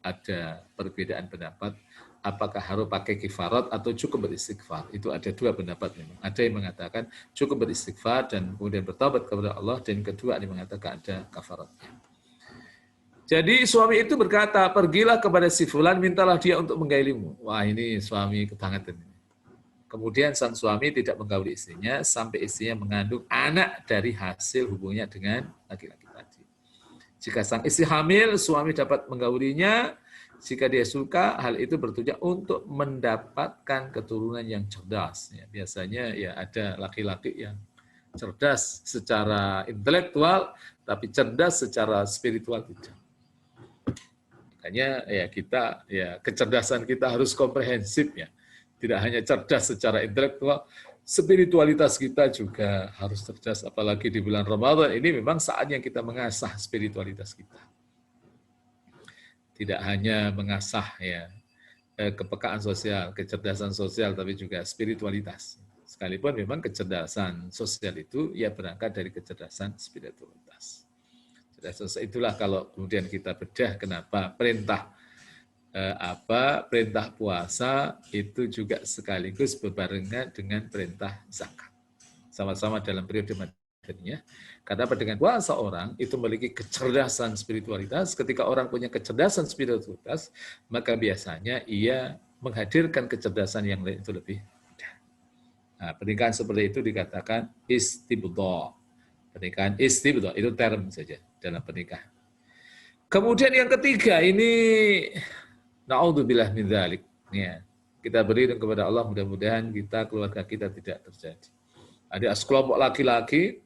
ada perbedaan pendapat, apakah harus pakai kifarat atau cukup beristighfar. Itu ada 2 pendapat memang. Ada yang mengatakan cukup beristighfar dan kemudian bertaubat kepada Allah, dan kedua yang mengatakan ada kafaratnya. Jadi suami itu berkata, pergilah kepada si fulan, mintalah dia untuk menggailimu. Wah, ini suami kebangetan. Kemudian sang suami tidak menggauli istrinya sampai istrinya mengandung anak dari hasil hubungannya dengan laki-laki tadi. Jika sang istri hamil, suami dapat menggaulinya. Jika dia suka, hal itu bertujuan untuk mendapatkan keturunan yang cerdas. Ya, biasanya ya ada laki-laki yang cerdas secara intelektual, tapi cerdas secara spiritual tidak. Makanya ya kita, kecerdasan kita harus komprehensif ya. Tidak hanya cerdas secara intelektual, spiritualitas kita juga harus cerdas, apalagi di bulan Ramadan ini memang saatnya kita mengasah spiritualitas kita. Tidak hanya mengasah kepekaan sosial, kecerdasan sosial, tapi juga spiritualitas. Sekalipun memang kecerdasan sosial itu berangkat dari kecerdasan spiritualitas. Itulah kalau kemudian kita bedah kenapa perintah puasa itu juga sekaligus berbarengan dengan perintah zakat. Sama-sama dalam periode Karena dengan kuasa orang itu memiliki kecerdasan spiritualitas. Ketika orang punya kecerdasan spiritualitas, maka biasanya ia menghadirkan kecerdasan yang lain itu lebih mudah. Nah, pernikahan seperti itu dikatakan istibdha. Pernikahan istibdha itu term saja dalam pernikahan. Kemudian yang ketiga ini naudzubillah min dzalik. Ya, kita berlindung kepada Allah, mudah-mudahan kita keluarga kita tidak terjadi. Ada sekelompok laki-laki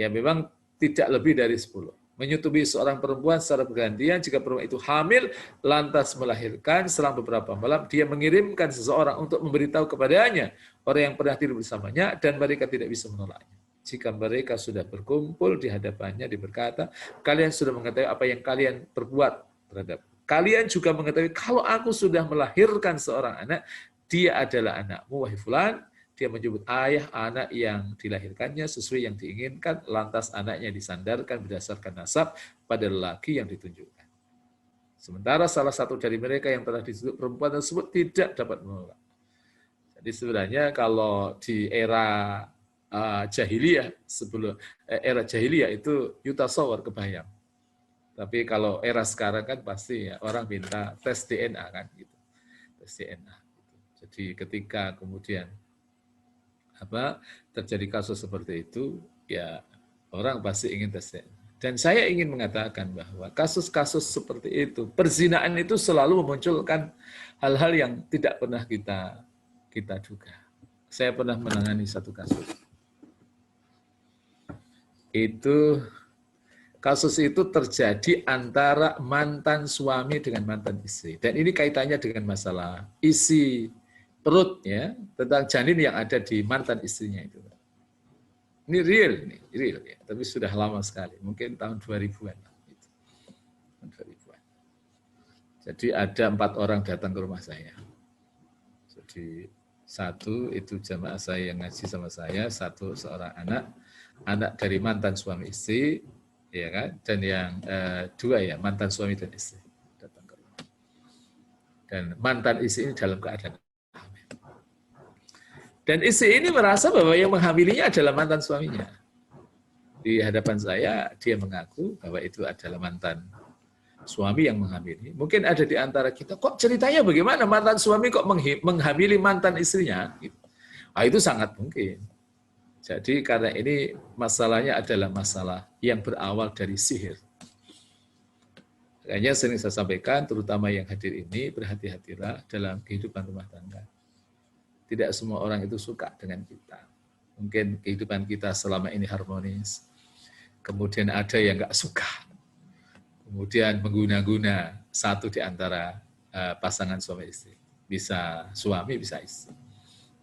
yang memang tidak lebih dari 10. Menyutubi seorang perempuan secara bergantian, jika perempuan itu hamil, lantas melahirkan, selang beberapa malam, dia mengirimkan seseorang untuk memberitahu kepadanya, orang yang pernah tidur bersamanya, dan mereka tidak bisa menolaknya. Jika mereka sudah berkumpul di hadapannya, dia berkata, kalian sudah mengetahui apa yang kalian perbuat terhadap. Kalian juga mengetahui, kalau aku sudah melahirkan seorang anak, dia adalah anakmu, wahai fulan. Dia menyebut ayah anak yang dilahirkannya sesuai yang diinginkan, lantas anaknya disandarkan berdasarkan nasab pada lelaki yang ditunjukkan. Sementara salah satu dari mereka yang telah disebut perempuan tersebut tidak dapat menolak. Jadi sebenarnya kalau di era jahiliyah, sebelum era jahiliyah itu yutasawar, kebayang. Tapi kalau era sekarang kan pasti ya, orang minta tes DNA kan gitu. Tes DNA. Jadi ketika kemudian terjadi kasus seperti itu, ya orang pasti ingin tes DNA. Dan saya ingin mengatakan bahwa kasus-kasus seperti itu, perzinaan itu selalu memunculkan hal-hal yang tidak pernah kita duga. Saya pernah menangani satu kasus. Kasus itu terjadi antara mantan suami dengan mantan istri. Dan ini kaitannya dengan masalah isi perut, ya, tentang janin yang ada di mantan istrinya itu. Ini real ya, tapi sudah lama sekali, mungkin tahun 2000-an. Gitu. Tahun 2000-an. Jadi ada 4 orang datang ke rumah saya. Jadi satu itu jamaah saya yang ngaji sama saya, satu seorang anak dari mantan suami istri, ya kan, dan yang 2 ya mantan suami dan istri datang ke rumah. Dan mantan istri ini dalam keadaan. Dan istri ini merasa bahwa yang menghamilinya adalah mantan suaminya. Di hadapan saya, dia mengaku bahwa itu adalah mantan suami yang menghamili. Mungkin ada di antara kita, kok ceritanya bagaimana mantan suami kok menghamili mantan istrinya? Nah, itu sangat mungkin. Jadi karena ini masalahnya adalah masalah yang berawal dari sihir. Makanya sering saya sampaikan, terutama yang hadir ini, berhati-hatilah dalam kehidupan rumah tangga. Tidak semua orang itu suka dengan kita. Mungkin kehidupan kita selama ini harmonis. Kemudian ada yang nggak suka. Kemudian mengguna-guna satu di antara pasangan suami istri. Bisa suami, bisa istri.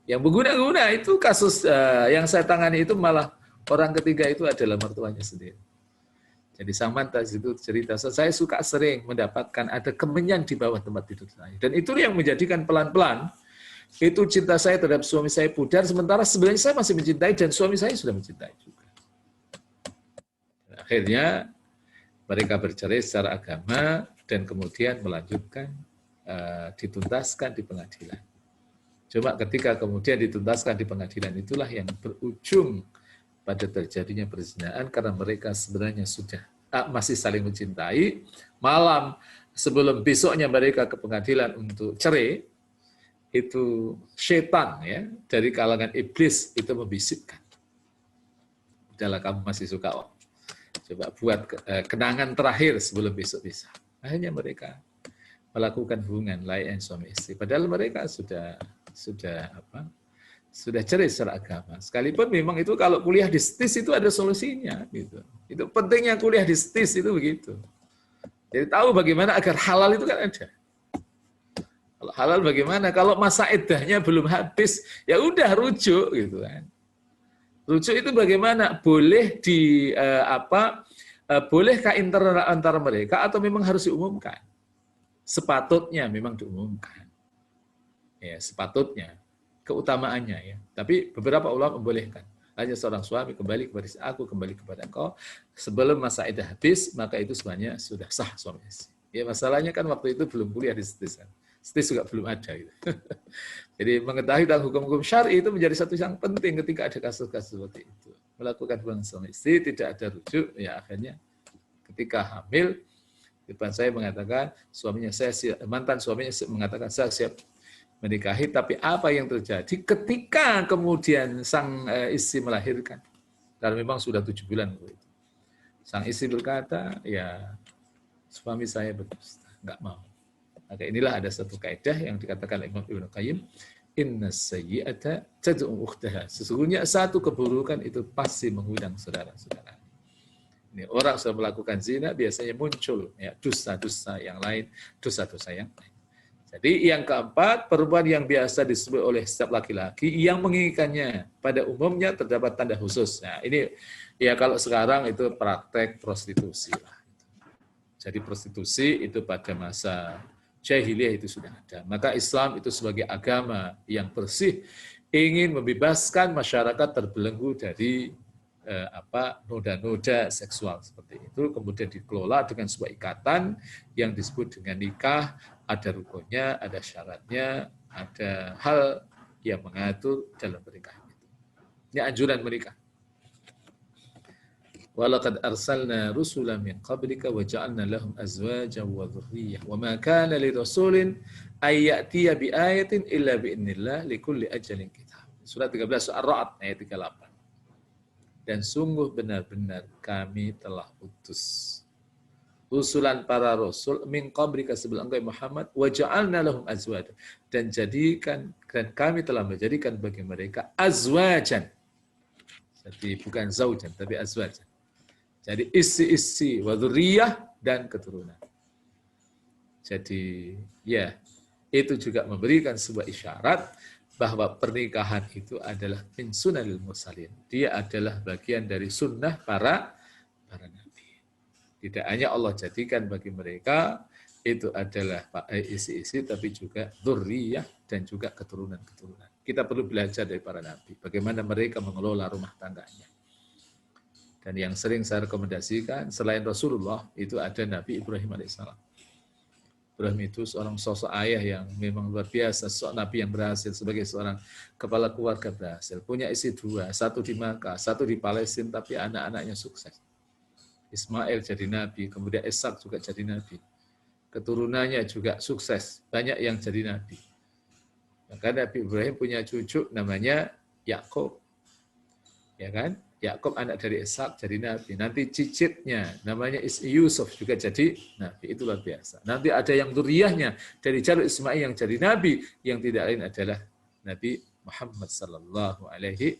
Yang mengguna-guna itu kasus yang saya tangani itu malah orang ketiga itu adalah mertuanya sendiri. Jadi sang mantan itu cerita, saya suka sering mendapatkan ada kemenyan di bawah tempat tidur saya. Dan itu yang menjadikan pelan-pelan itu cinta saya terhadap suami saya pudar, sementara sebenarnya saya masih mencintai dan suami saya sudah mencintai juga. Dan akhirnya mereka bercerai secara agama dan kemudian melanjutkan dituntaskan di pengadilan. Cuma ketika kemudian dituntaskan di pengadilan itulah yang berujung pada terjadinya perzinaan karena mereka sebenarnya sudah masih saling mencintai. Malam sebelum besoknya mereka ke pengadilan untuk cerai, itu setan ya dari kalangan iblis itu membisikkan, udahlah kamu masih suka oh, coba buat kenangan terakhir sebelum besok bisa. Akhirnya mereka melakukan hubungan lain suami istri, padahal mereka sudah cerai secara agama. Sekalipun memang itu kalau kuliah di STIS itu ada solusinya gitu. Itu pentingnya kuliah di STIS itu begitu. Jadi tahu bagaimana agar halal itu kan ada. Kalau halal bagaimana? Kalau masa iddahnya belum habis, ya udah rujuk gitu kan. Rujuk itu bagaimana? Boleh bolehkah internal antara mereka atau memang harus diumumkan? Sepatutnya memang diumumkan. Ya, sepatutnya keutamaannya ya. Tapi beberapa ulama membolehkan. Hanya seorang suami kembali kepada aku, kembali kepada engkau sebelum masa iddah habis, maka itu sebenarnya sudah sah suami istri. Ya masalahnya kan waktu itu belum kuliah di STIS kan. STIS juga belum ada. Gitu. Jadi mengetahui tentang hukum-hukum syar'i itu menjadi satu yang penting ketika ada kasus-kasus seperti itu. melakukan hubungan suami istri, tidak ada rujuk, ya akhirnya ketika hamil, depan saya mengatakan suaminya saya siap, mantan suaminya mengatakan saya siap menikahi, tapi apa yang terjadi ketika kemudian sang istri melahirkan, karena memang sudah 7 bulan itu. Sang istri berkata, ya suami saya berdusta, nggak mau. Maka inilah ada satu kaidah yang dikatakan Imam Ibnu Qayyim, inna sayyi'ata tad'u ukhtaha. Sesungguhnya satu keburukan itu pasti mengundang saudara-saudara. Ini orang sudah melakukan zina biasanya muncul ya dosa-dosa yang lain, dosa-dosa yang lain. Jadi yang keempat, perempuan yang biasa disebut oleh setiap laki-laki yang menginginkannya pada umumnya terdapat tanda khusus. Nah, ini ya kalau sekarang itu praktek prostitusi lah. Jadi prostitusi itu pada masa jahiliyah itu sudah ada. Maka Islam itu sebagai agama yang bersih ingin membebaskan masyarakat terbelenggu dari noda-noda seksual seperti itu, kemudian dikelola dengan sebuah ikatan yang disebut dengan nikah, ada rukunnya, ada syaratnya, ada hal yang mengatur dalam pernikahan itu. Ini anjuran menikah. Walaqad arsalna rusulan min qablika wa ja'alna lahum azwajan wa dhurriyyah wa ma kana lirasulin ay ya'tiya bi ayatin illa bi idznillah likulli ajalin kitab. Surat 13 Ar-Ra'd ayat 38. Dan sungguh benar-benar kami telah utus usulan para rasul min qablika sebelum engkau Muhammad wa ja'alna lahum azwajan, dan kami telah menjadikan bagi mereka azwajan. Jadi bukan zaujan tapi azwajan. Jadi istri-istri wa dzurriyyah dan keturunan. Jadi ya itu juga memberikan sebuah isyarat bahwa pernikahan itu adalah min sunanil mursalin. Dia adalah bagian dari sunnah para nabi. Tidak hanya Allah jadikan bagi mereka itu adalah isi-isi, tapi juga dzurriyyah dan juga keturunan-keturunan. Kita perlu belajar dari para nabi, bagaimana mereka mengelola rumah tangganya. Dan yang sering saya rekomendasikan, selain Rasulullah, itu ada Nabi Ibrahim alaihissalam. Ibrahim itu seorang sosok ayah yang memang luar biasa, seorang nabi yang berhasil sebagai seorang kepala keluarga berhasil. Punya istri 2, satu di Makkah, satu di Palestina, tapi anak-anaknya sukses. Ismail jadi nabi, kemudian Ishak juga jadi nabi. Keturunannya juga sukses, banyak yang jadi nabi. Maka Nabi Ibrahim punya cucu namanya Yakub. Ya kan? Yakub anak dari Ishak jadi nabi. Nanti cicitnya namanya Yusuf juga jadi nabi. Itu luar biasa. Nanti ada yang dzurriyyahnya dari jalur Ismail yang jadi nabi, yang tidak lain adalah Nabi Muhammad sallallahu alaihi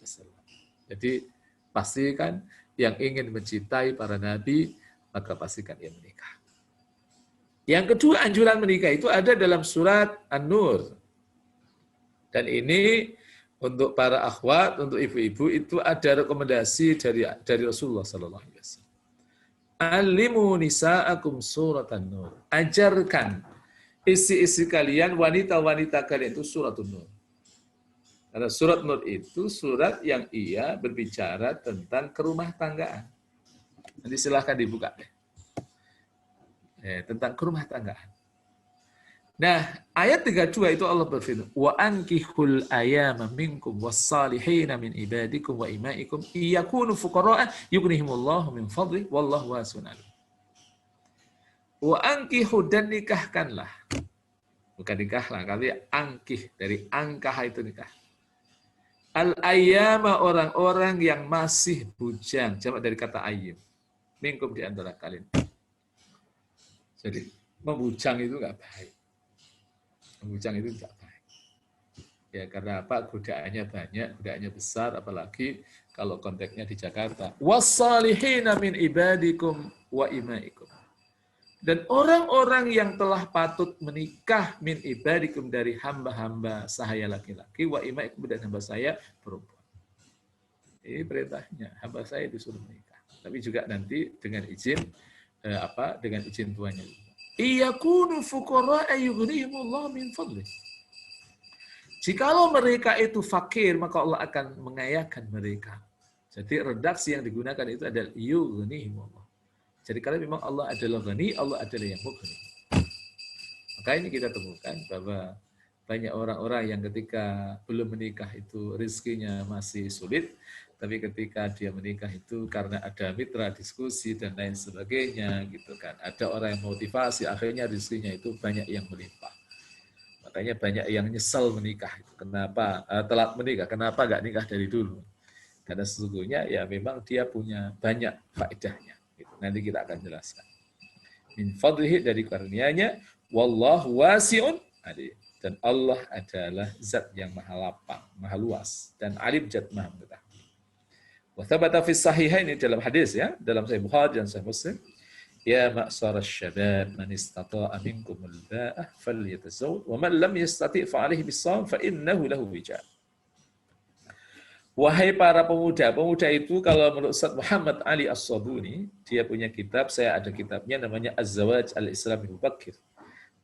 wasallam. Jadi pastikan yang ingin mencintai para nabi, maka pastikan ia menikah. Yang kedua, anjuran menikah itu ada dalam surat An-Nur. Dan ini untuk para akhwat, untuk ibu-ibu itu ada rekomendasi dari Rasulullah sallallahu alaihi wasallam. Alimu nisa'akum surat An-Nur. Ajarkan isi-isi kalian, wanita-wanita kalian itu surat An-Nur. Karena surat Nur itu surat yang ia berbicara tentang kerumah tanggaan. Nanti silahkan dibuka deh. Tentang kerumah tanggaan. Nah, ayat 32 itu Allah berfirman, wa ankihul ayama minkum was-salihina min ibadikum wa imaikum iyakunu fuqara'a yughnihimullahu min fadli wallahu wasi'un alim. Wa ankihu, dan nikahkanlah. Bukan nikahlah, kali angkih, dari angkah itu nikah. Al-ayyama, orang-orang yang masih bujang, jamak dari kata ayyim. Minkum, di antara kalian. Jadi, membujang itu enggak baik. Membujang itu tidak baik. Ya, karena apa? Godaannya banyak, godaannya besar, apalagi kalau konteksnya di Jakarta. Wassalihina min ibadikum wa imaikum. Dan orang-orang yang telah patut menikah min ibadikum, dari hamba-hamba sahaya laki-laki, wa imaikum, dan hamba saya perempuan. Ini perintahnya, hamba saya disuruh menikah. Tapi juga nanti dengan izin dengan izin tuannya. Iyakunu fuqara'a yughnihimullahu min fadlih. Jikalau mereka itu fakir, maka Allah akan mengayakan mereka. Jadi redaksi yang digunakan itu adalah yughnihimullah. Jadi kalau memang Allah adalah ghani, Allah adalah yang mughni. Maka ini kita temukan bahwa banyak orang-orang yang ketika belum menikah itu rezekinya masih sulit, Tapi ketika dia menikah itu karena ada mitra diskusi dan lain sebagainya gitu kan. Ada orang yang motivasi, akhirnya rezekinya itu banyak yang melimpah. Makanya banyak yang nyesel menikah. Kenapa telat menikah? Kenapa nggak nikah dari dulu? Karena sesungguhnya ya memang dia punya banyak faedahnya. Gitu. Nanti kita akan jelaskan. Min fadlihi, dari karunia-Nya, wallahu wasi'un alim. Dan Allah adalah zat yang maha lapang, maha luas, dan alim, zat maha mengetahui. Wa thabata fi sahihaini, dalam hadis ya, dalam Sahih Bukhari dan Sahih Muslim, ya ma'sar syabab man istata'a minkumul ba'ah falyatazawwaj wa man lam yastati' fa 'alaihi bis-shawm fa innahu lahu wija. Wahai para pemuda, pemuda itu kalau menurut Ustaz Muhammad Ali As-Sabuni, dia punya kitab, saya ada kitabnya namanya Az-Zawaj Al-Islami Mubakir.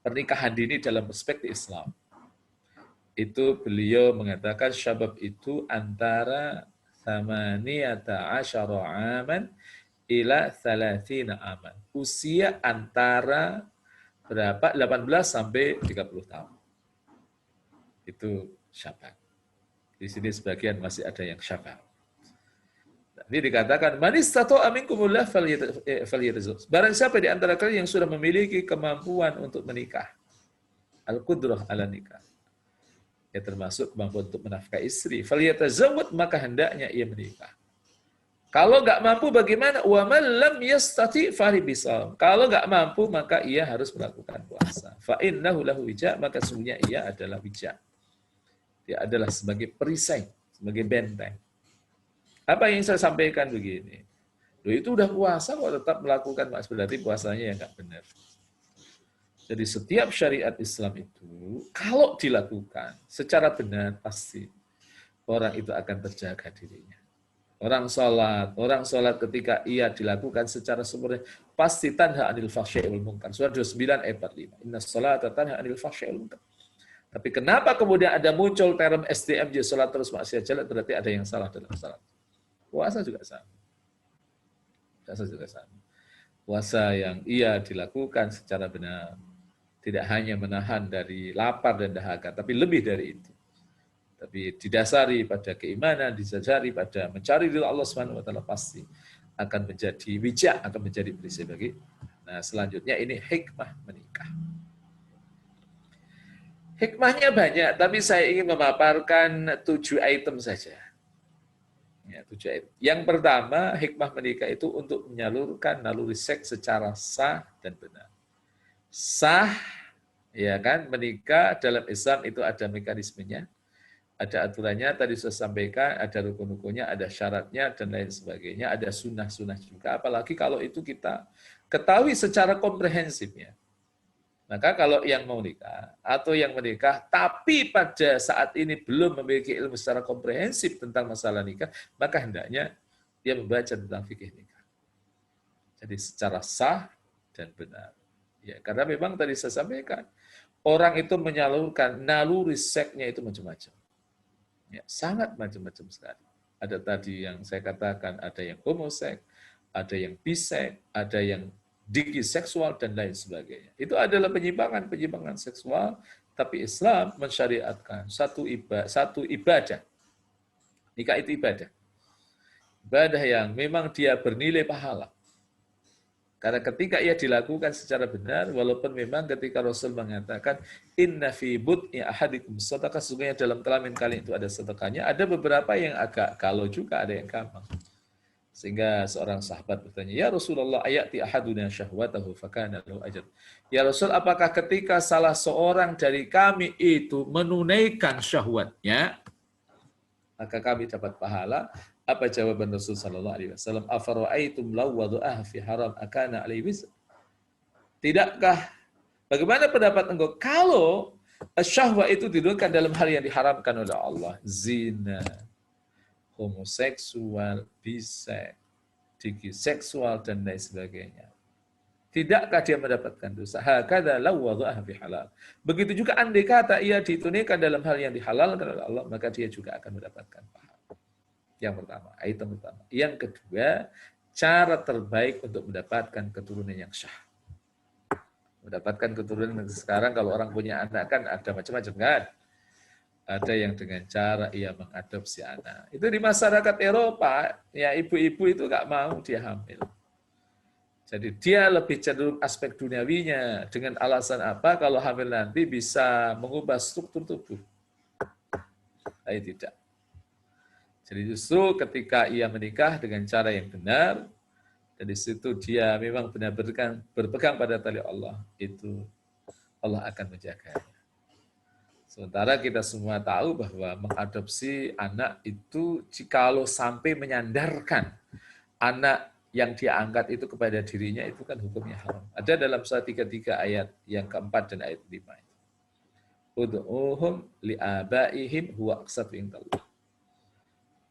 Pernikahan dini dalam perspektif Islam. Itu beliau mengatakan syabab itu antara 18 aman ila 30 aman. Usia antara berapa? 18 sampai 30 tahun. Itu syabab. Di sini sebagian masih ada yang syabab. Ini dikatakan manis tato aminkumullah falyatazawwaj. Barang siapa di antara kalian yang sudah memiliki kemampuan untuk menikah, al-qudrah ala nikah, ya termasuk kemampuan untuk menafkahi istri, falyatazawwaj, maka hendaknya ia menikah. Kalau nggak mampu bagaimana? Wa man lam yastati faribisal. Kalau nggak mampu maka ia harus melakukan puasa. Fa innahu lahu wija, maka sesungguhnya ia adalah wija. Dia adalah sebagai perisai, sebagai benteng. Apa yang saya sampaikan begini? Loh, itu udah puasa kok tetap melakukan, Mas, berarti puasanya yang nggak benar. Jadi setiap syariat Islam itu kalau dilakukan secara benar pasti orang itu akan terjaga dirinya. Orang sholat ketika ia dilakukan secara sempurna pasti tanha anil fahsya'i wal munkar. Surah 29 ayat 45. Inna sholata tanha anil fahsya'i wal munkar. Tapi kenapa kemudian ada muncul term SDMJ, sholat terus maksiat jelek, berarti ada yang salah dalam sholat. Puasa juga sama. Puasa juga sama. Puasa yang ia dilakukan secara benar. Tidak hanya menahan dari lapar dan dahaga, tapi lebih dari itu. Tapi didasari pada keimanan, didasari pada mencari ridha Allah Subhanahu wa taala, pasti akan menjadi bijak, akan menjadi perisai bagi. Nah, selanjutnya ini hikmah menikah. Hikmahnya banyak, tapi saya ingin memaparkan 7 item saja. Ya, 7 item. Yang pertama, hikmah menikah itu untuk menyalurkan naluri seks secara sah dan benar. Sah, ya kan, menikah dalam Islam itu ada mekanismenya, ada aturannya, tadi saya sampaikan, ada rukun-rukunnya, ada syaratnya, dan lain sebagainya, ada sunnah-sunnah juga, apalagi kalau itu kita ketahui secara komprehensifnya. Maka kalau yang mau nikah atau yang menikah, tapi pada saat ini belum memiliki ilmu secara komprehensif tentang masalah nikah, maka hendaknya dia membaca tentang fikih nikah. Jadi secara sah dan benar. Ya, karena memang tadi saya sampaikan, orang itu menyalurkan naluri seksnya itu macam-macam. Ya, sangat macam-macam sekali. Ada tadi yang saya katakan, ada yang homoseks, ada yang biseks, ada yang digiseksual dan lain sebagainya. Itu adalah penyimpangan seksual, tapi Islam mensyariatkan satu ibadah. Nikah itu ibadah. Ibadah yang memang dia bernilai pahala. Karena ketika ia dilakukan secara benar, walaupun memang ketika Rasul mengatakan inna fi bud'i ahadikum sadaqah, sesungguhnya dalam kelamin kalian itu ada sedekahnya, ada beberapa yang agak kalau juga, ada yang gampang. Sehingga seorang sahabat bertanya, ya Rasulullah, ayati ahaduna syahwatahu fakana lahu ajr. Ya Rasul, apakah ketika salah seorang dari kami itu menunaikan syahwatnya, maka kami dapat pahala? Apa jawaban Rasul sallallahu alaihi wasallam? Afara'aitum law wada'aha fi haram akana alaihi wizr? Tidakkah, bagaimana pendapat engkau kalau syahwat itu didudukkan dalam hal yang diharamkan oleh Allah? Zina, homoseksual, biseks, digiseksual, dan lain sebagainya. Tidakkah dia mendapatkan dosa? Hakadha law wada'aha fi halal. Begitu juga andai kata ia ditunaikan dalam hal yang dihalalkan oleh Allah, maka dia juga akan mendapatkan pahala. Yang pertama, item pertama. Yang kedua, cara terbaik untuk mendapatkan keturunan yang syah. Mendapatkan keturunan yang sekarang kalau orang punya anak kan ada macam-macam kan. ada yang dengan cara ia mengadopsi anak. Itu di masyarakat Eropa, ya ibu-ibu itu nggak mau dia hamil. Jadi dia lebih cenderung aspek duniawinya dengan alasan apa? Kalau hamil nanti bisa mengubah struktur tubuh. Tapi tidak. Jadi justru ketika ia menikah dengan cara yang benar, dan di situ dia memang benar-benar berpegang pada tali Allah, itu Allah akan menjaganya. Sementara kita semua tahu bahwa mengadopsi anak itu jikalau sampai menyandarkan anak yang dia angkat itu kepada dirinya, itu kan hukumnya haram. Ada dalam surah 33 ayat yang keempat dan ayat 5. Ud'uhum li'abaihim huwa aqsatu indallah.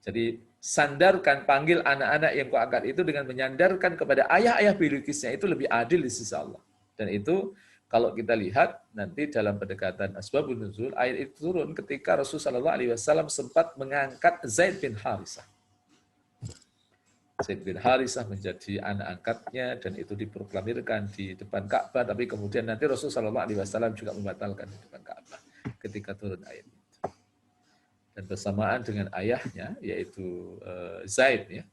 Jadi sandarkan, panggil anak-anak yang kau angkat itu dengan menyandarkan kepada ayah-ayah biologisnya, itu lebih adil di sisi Allah. Dan itu kalau kita lihat nanti dalam pendekatan asbabun nuzul, ayat itu turun ketika Rasulullah SAW sempat mengangkat Zaid bin Harisah. Zaid bin Harisah menjadi anak angkatnya dan itu diproklamirkan di depan Ka'bah, tapi kemudian nanti Rasulullah SAW juga membatalkan di depan Ka'bah ketika turun ayat itu. Dan bersamaan dengan ayahnya yaitu Zaid ya,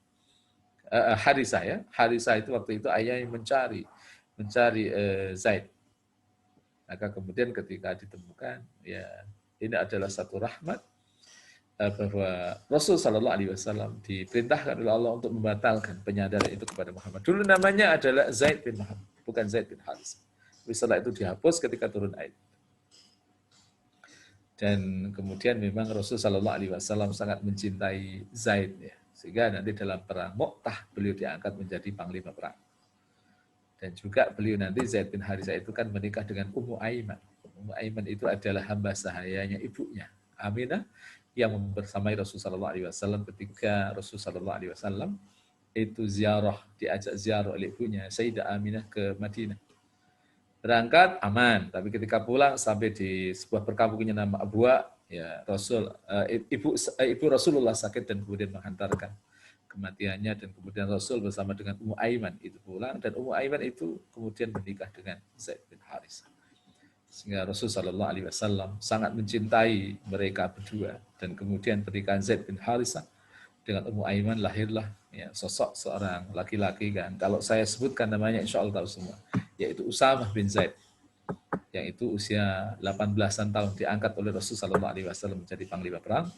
Harisah ya, Harisah itu waktu itu ayahnya mencari Zaid. Maka kemudian ketika ditemukan, ya ini adalah satu rahmat bahwa Rasul Shallallahu Alaihi Wasallam diperintahkan oleh Allah untuk membatalkan penyadaran itu kepada Muhammad. Dulu namanya adalah Zaid bin Muhammad, bukan Zaid bin Haris. Setelah itu dihapus ketika turun ayat. Dan kemudian memang Rasul Shallallahu Alaihi Wasallam sangat mencintai Zaid, ya, sehingga nanti dalam perang Mu'tah beliau diangkat menjadi panglima perang. Dan juga beliau nanti Zaid bin Harisah itu kan menikah dengan Ummu Aiman. Ummu Aiman itu adalah hamba sahayanya ibunya, Aminah, yang membersamai Rasulullah SAW ketika Rasulullah SAW itu diajak ziarah oleh ibunya, Sayyidah Aminah ke Madinah. Berangkat aman, tapi ketika pulang sampai di sebuah perkampungan nama Abwa, ya ibu Rasulullah sakit dan kemudian menghantarkan kematiannya, dan kemudian Rasul bersama dengan Ummu Aiman itu pulang, dan Ummu Aiman itu kemudian menikah dengan Zaid bin Harisah. Sehingga Rasul Shallallahu Alaihi Wasallam sangat mencintai mereka berdua, dan kemudian pernikahan Zaid bin Harisah dengan Ummu Aiman lahirlah ya sosok seorang laki-laki, kan kalau saya sebutkan namanya insya Allah tahu semua, yaitu Usamah bin Zaid, yang itu usia 18-an tahun diangkat oleh Rasul Shallallahu Alaihi Wasallam menjadi panglima perang.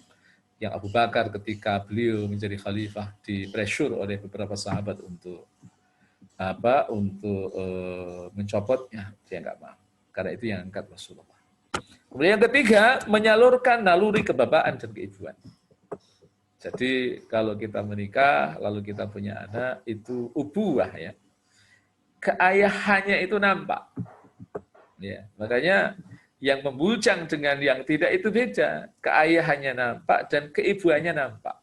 Yang Abu Bakar ketika beliau menjadi khalifah dipressure oleh beberapa sahabat untuk mencopotnya, dia nggak mau, karena itu yang angkat Rasulullah. Kemudian yang ketiga, menyalurkan naluri kebapaan dan keibuan. Jadi kalau kita menikah lalu kita punya anak, itu ubuah ya, keayahannya itu nampak ya, makanya yang membujang dengan yang tidak itu beda. Keayahannya nampak dan keibuannya nampak.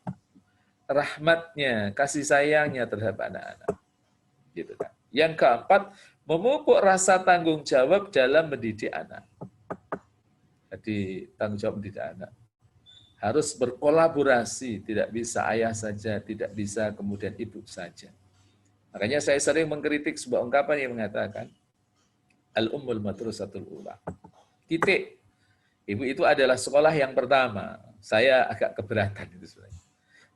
Rahmatnya, kasih sayangnya terhadap anak-anak. Gitu kan. Yang keempat, memupuk rasa tanggung jawab dalam mendidik anak. Jadi tanggung jawab mendidik anak harus berkolaborasi, tidak bisa ayah saja, tidak bisa kemudian ibu saja. Makanya saya sering mengkritik sebuah ungkapan yang mengatakan al-ummul madrasatul ula. Titik. Ibu itu adalah sekolah yang pertama. Saya agak keberatan itu sebenarnya.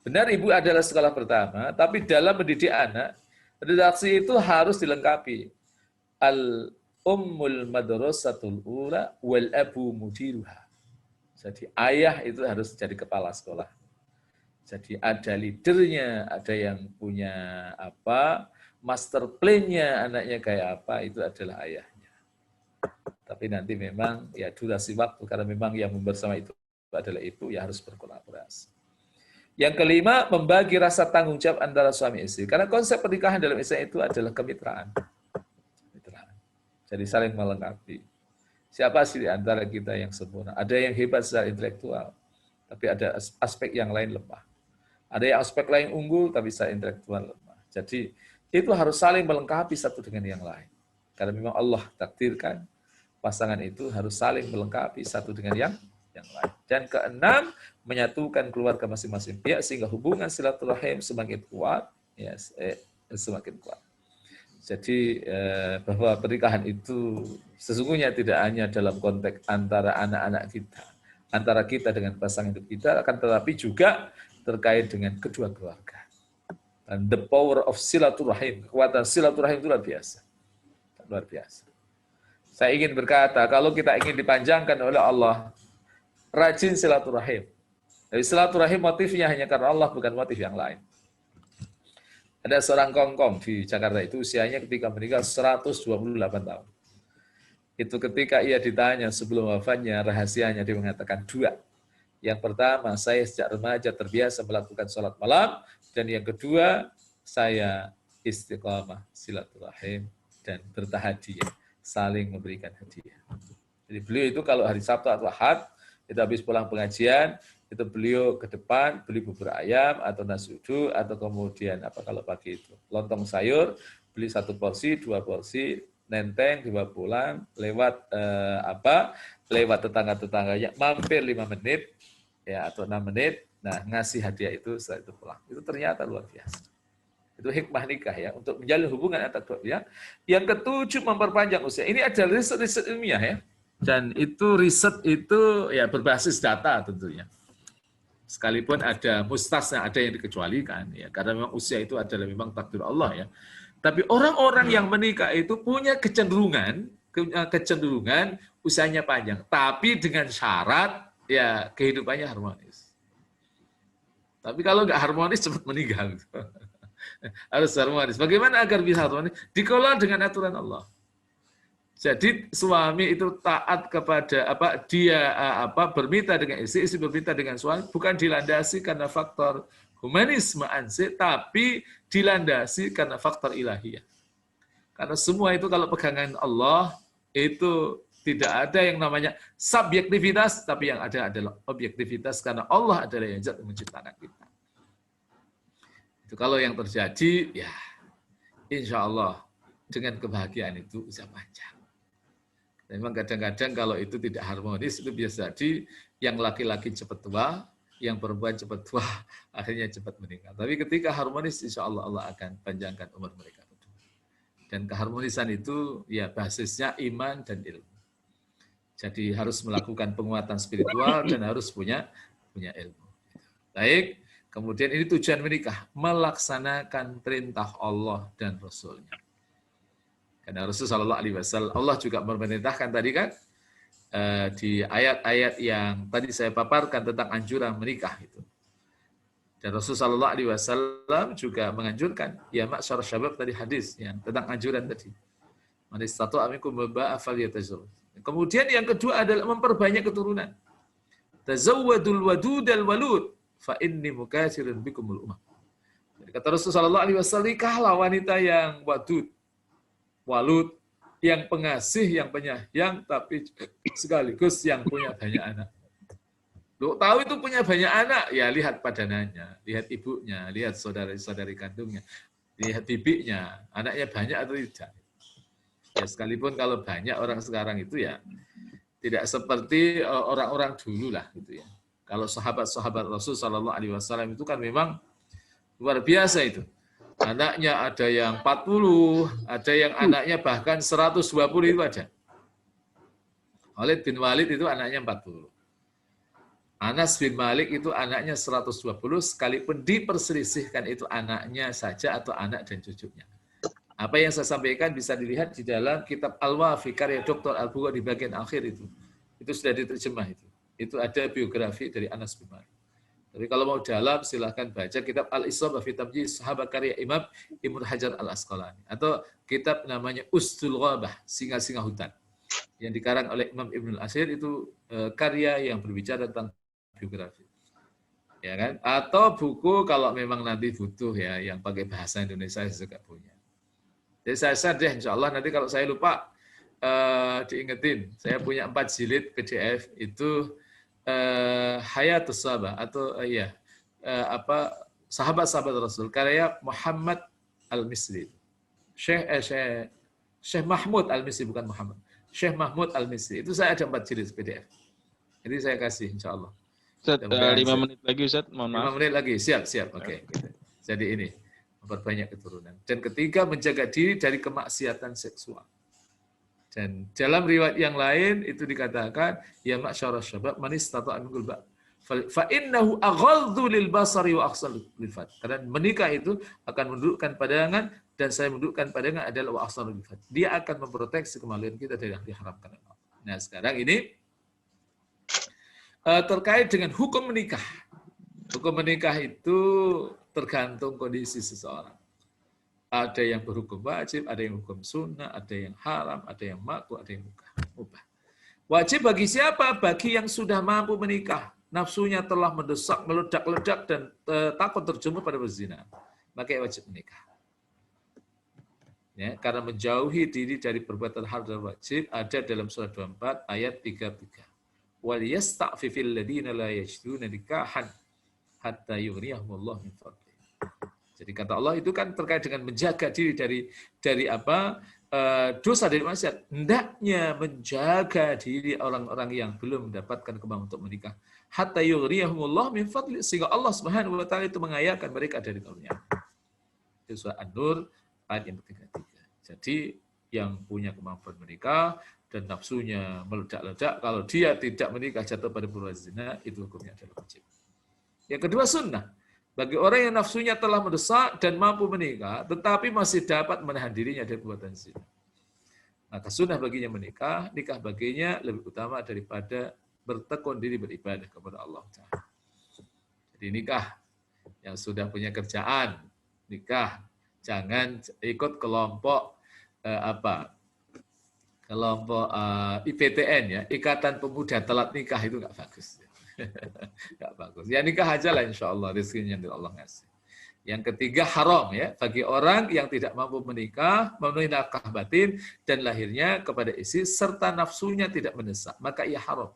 Benar, ibu adalah sekolah pertama, tapi dalam mendidik anak, redaksi itu harus dilengkapi. Al-ummul madrasatul ula wal abu mudiruha. Jadi ayah itu harus jadi kepala sekolah. Jadi ada leadernya, ada yang punya master plan-nya anaknya kayak apa, itu adalah ayah. Tapi nanti memang ya durasi waktu, karena memang yang bersama itu adalah ibu, ya harus berkolaborasi. Yang kelima, membagi rasa tanggung jawab antara suami istri. Karena konsep pernikahan dalam Islam itu adalah kemitraan. Jadi saling melengkapi. Siapa sih di antara kita yang sempurna? Ada yang hebat secara intelektual, tapi ada aspek yang lain lemah. Ada yang aspek lain unggul, tapi secara intelektual lemah. Jadi itu harus saling melengkapi satu dengan yang lain. Karena memang Allah takdirkan pasangan itu harus saling melengkapi satu dengan yang lain. Dan keenam, menyatukan keluarga masing-masing pihak sehingga hubungan silaturahim semakin kuat, ya, semakin kuat. Jadi bahwa pernikahan itu sesungguhnya tidak hanya dalam konteks antara anak-anak kita, antara kita dengan pasangan hidup kita, akan tetapi juga terkait dengan kedua keluarga. Dan the power of silaturahim, kekuatan silaturahim itu luar biasa. Luar biasa. Saya ingin berkata, kalau kita ingin dipanjangkan oleh Allah, rajin silaturahim. Jadi silaturahim motifnya hanya karena Allah, bukan motif yang lain. Ada seorang kongkong di Jakarta itu usianya ketika meninggal 128 tahun. Itu ketika ia ditanya sebelum wafatnya, rahasianya dia mengatakan dua. Yang pertama, saya sejak remaja terbiasa melakukan sholat malam. Dan yang kedua, saya istiqamah, silaturahim, dan bertahadiah, saling memberikan hadiah. Jadi beliau itu kalau hari Sabtu atau Ahad, itu habis pulang pengajian, itu beliau ke depan, beli bubur ayam, atau nasi uduk, atau kemudian, apa kalau pagi itu, lontong sayur, beli 1 porsi, 2 porsi, nenteng, dibawa pulang, lewat lewat tetangga-tetangganya, mampir 5 menit, ya atau 6 menit, nah ngasih hadiah itu setelah itu pulang. Itu ternyata luar biasa. Itu hikmah nikah ya, untuk menjalin hubungan antar keluarga. Yang ketujuh, memperpanjang usia. Ini adalah riset ilmiah ya. Dan itu riset itu ya berbasis data tentunya. Sekalipun ada mustasna, ada yang dikecualikan ya, karena memang usia itu adalah memang takdir Allah ya. Tapi orang-orang yang menikah itu punya kecenderungan usianya panjang, tapi dengan syarat ya kehidupannya harmonis. Tapi kalau nggak harmonis cepat meninggal. Harus harmonis. Bagaimana agar bisa harmonis? Dikelola dengan aturan Allah. Jadi suami itu taat kepada bermitra dengan istri bermitra dengan suami, bukan dilandasi karena faktor humanisme ansih, tapi dilandasi karena faktor ilahiyah. Karena semua itu kalau pegangan Allah, itu tidak ada yang namanya subjektivitas, tapi yang ada adalah objektivitas, karena Allah adalah yang zat menciptakan kita. Itu kalau yang terjadi, ya insya Allah dengan kebahagiaan itu bisa panjang. Memang kadang-kadang kalau itu tidak harmonis, itu biasa jadi yang laki-laki cepat tua, yang perempuan cepat tua, akhirnya cepat meninggal. Tapi ketika harmonis, insya Allah Allah akan panjangkan umur mereka. Dan keharmonisan itu ya basisnya iman dan ilmu. Jadi harus melakukan penguatan spiritual dan harus punya ilmu. Baik, kemudian ini tujuan menikah, melaksanakan perintah Allah dan Rasul-Nya. Karena Rasulullah SAW, Allah juga memerintahkan tadi kan, di ayat-ayat yang tadi saya paparkan tentang anjuran menikah itu. Dan Rasulullah SAW juga menganjurkan, ya ma'syar syabab tadi hadis yang tentang anjuran tadi. Man istata'a minkum ba'a falyatazawwaj. Kemudian yang kedua adalah memperbanyak keturunan. Tazawwadul wadudal walud fa inni mukatsirun bikumul ummah. Kata Rasulullah SAW, nikahlah wanita yang walud, yang pengasih, yang penyayang, tapi sekaligus yang punya banyak anak. Loh, tahu itu punya banyak anak, ya lihat padanannya, lihat ibunya, lihat saudari-saudari kandungnya, lihat bibinya, anaknya banyak atau tidak. Ya sekalipun kalau banyak orang sekarang itu ya tidak seperti orang-orang dulu lah gitu ya. Kalau sahabat-sahabat Rasul Shallallahu Alaihi Wasallam itu kan memang luar biasa itu. Anaknya ada yang 40, ada yang anaknya bahkan 120 itu ada. Khalid bin Walid itu anaknya 40. Anas bin Malik itu anaknya 120, sekalipun diperselisihkan itu anaknya saja atau anak dan cucunya. Apa yang saya sampaikan bisa dilihat di dalam kitab Al-Wafi, karya Dr. Al-Bukhari di bagian akhir itu. Itu sudah diterjemah itu. Itu ada biografi dari Anas bin Malik. Tapi kalau mau dalam, silahkan baca kitab Al-Isabah fi Tamyiz Sahabat karya Imam Ibnu Hajar Al-Asqalani. Atau kitab namanya Ustul Ghabah, Singa-Singa Hutan. Yang dikarang oleh Imam Ibnu Al-Asir itu karya yang berbicara tentang biografi. Ya kan? Atau buku kalau memang nanti butuh ya, yang pakai bahasa Indonesia saya juga punya. Jadi saya sadar insya Allah nanti kalau saya lupa diingetin. Saya punya 4 jilid PDF itu Hayatus Sahabah atau sahabat-sahabat Rasul karya Muhammad Al-Misri. Syekh Mahmud Al-Misri, bukan Muhammad. Syekh Mahmud Al-Misri. Itu saya ada 4 jilid PDF. Jadi saya kasih insya Allah. Ustaz, 5 menit lagi Ustaz, mohon maaf. 5 menit lagi, siap. Oke. Jadi ini, memperbanyak keturunan. Dan ketiga, menjaga diri dari kemaksiatan seksual. Dan dalam riwayat yang lain itu dikatakan, ya ma'syarasy syabab man istata'a minkum ba'ah fa innahu aghaddu lil basari wa ahsanu lil fat. Karena menikah itu akan mendudukkan pandangan dan saya mendudukkan pandangan adalah wa ahsanu lil fat. Dia akan memproteksi kemaluan kita dari yang diharamkan Allah. Nah, sekarang ini terkait dengan hukum menikah. Hukum menikah itu tergantung kondisi seseorang. Ada yang berhukum wajib, ada yang hukum sunnah, ada yang haram, ada yang makruh, ada yang mubah. Wajib bagi siapa? Bagi yang sudah mampu menikah. Nafsunya telah mendesak, meledak-ledak, dan takut terjerumus pada berzina. Maka wajib menikah. Ya, karena menjauhi diri dari perbuatan hal dan wajib, ada dalam surat 24 ayat 33. Wal yasta'fifil ladina la yajiduna nikahan hatta yughniyahumullah min fadlih. Jadi kata Allah itu kan terkait dengan menjaga diri dari apa dosa dari maksiat. Hendaknya menjaga diri orang-orang yang belum mendapatkan kemampuan untuk menikah. Hatta yughniyahumullah min fadli, sehingga Allah Subhanahu wa taala itu mengayakan mereka dari karunia. Itu surah An-Nur ayat yang ke-33. Jadi yang punya kemampuan menikah dan nafsunya meledak-ledak, kalau dia tidak menikah jatuh pada perbuatan zina, itu hukumnya adalah wajib. Yang kedua sunnah. Bagi orang yang nafsunya telah mendesak dan mampu menikah, tetapi masih dapat menahan dirinya dari perbuatan zina, maka sunnah baginya menikah. Nikah baginya lebih utama daripada bertekun diri beribadah kepada Allah Ta'ala. Jadi nikah yang sudah punya kerjaan, nikah. Jangan ikut kelompok kelompok IPTN ya, Ikatan Pemuda Telat Nikah, itu nggak bagus. Nggak bagus. Ya nikah aja lah insya Allah, rezekinya yang Allah ngasih. Yang ketiga haram ya, bagi orang yang tidak mampu menikah, memenuhi nafkah batin dan lahirnya kepada istri serta nafsunya tidak mendesak, maka ia haram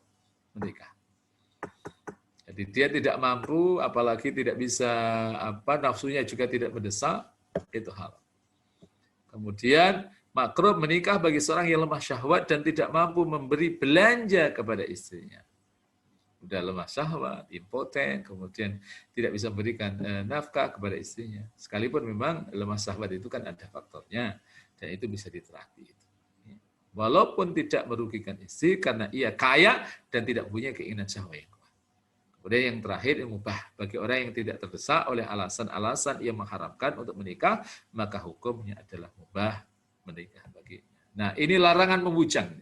menikah. Jadi dia tidak mampu, apalagi tidak bisa nafsunya juga tidak mendesak, itu haram. Kemudian makruh menikah bagi seorang yang lemah syahwat dan tidak mampu memberi belanja kepada istrinya. Sudah lemah syahwat, impoten, kemudian tidak bisa memberikan nafkah kepada istrinya. Sekalipun memang lemah syahwat itu kan ada faktornya, dan itu bisa diterapi. Walaupun tidak merugikan istri karena ia kaya dan tidak punya keinginan syahwat yang kuat. Kemudian yang terakhir, yang mubah. Bagi orang yang tidak terdesak oleh alasan-alasan yang mengharamkan untuk menikah, maka hukumnya adalah mubah menikah baginya. Nah, ini larangan membujang.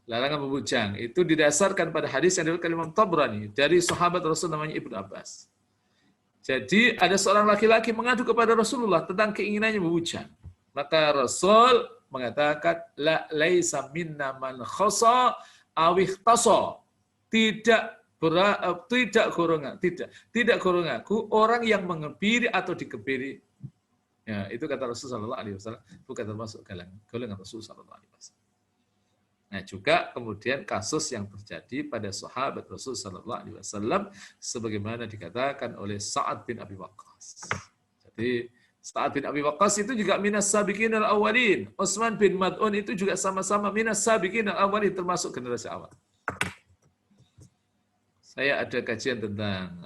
Larangan membujang itu didasarkan pada hadis yang diriwayatkan Imam Tabrani dari sahabat Rasul namanya Ibnu Abbas. Jadi ada seorang laki-laki mengadu kepada Rasulullah tentang keinginannya membujang. Maka Rasul mengatakan la laisa minna man khasa aw ikhtasa. Tidak golongan aku orang yang mengebiri atau dikebiri. Ya, itu kata Rasulullah sallallahu alaihi wasallam, bukan termasuk golongan Rasulullah sallallahu alaihi wasallam. Nah, juga kemudian kasus yang terjadi pada sahabat Rasul sallallahu alaihi wasallam sebagaimana dikatakan oleh Sa'ad bin Abi Waqqas. Jadi Sa'ad bin Abi Waqqas itu juga minas sabiqin al-awwalin. Utsman bin Mad'un itu juga sama-sama minas sabiqin al-awwalin, termasuk generasi awal. Saya ada kajian tentang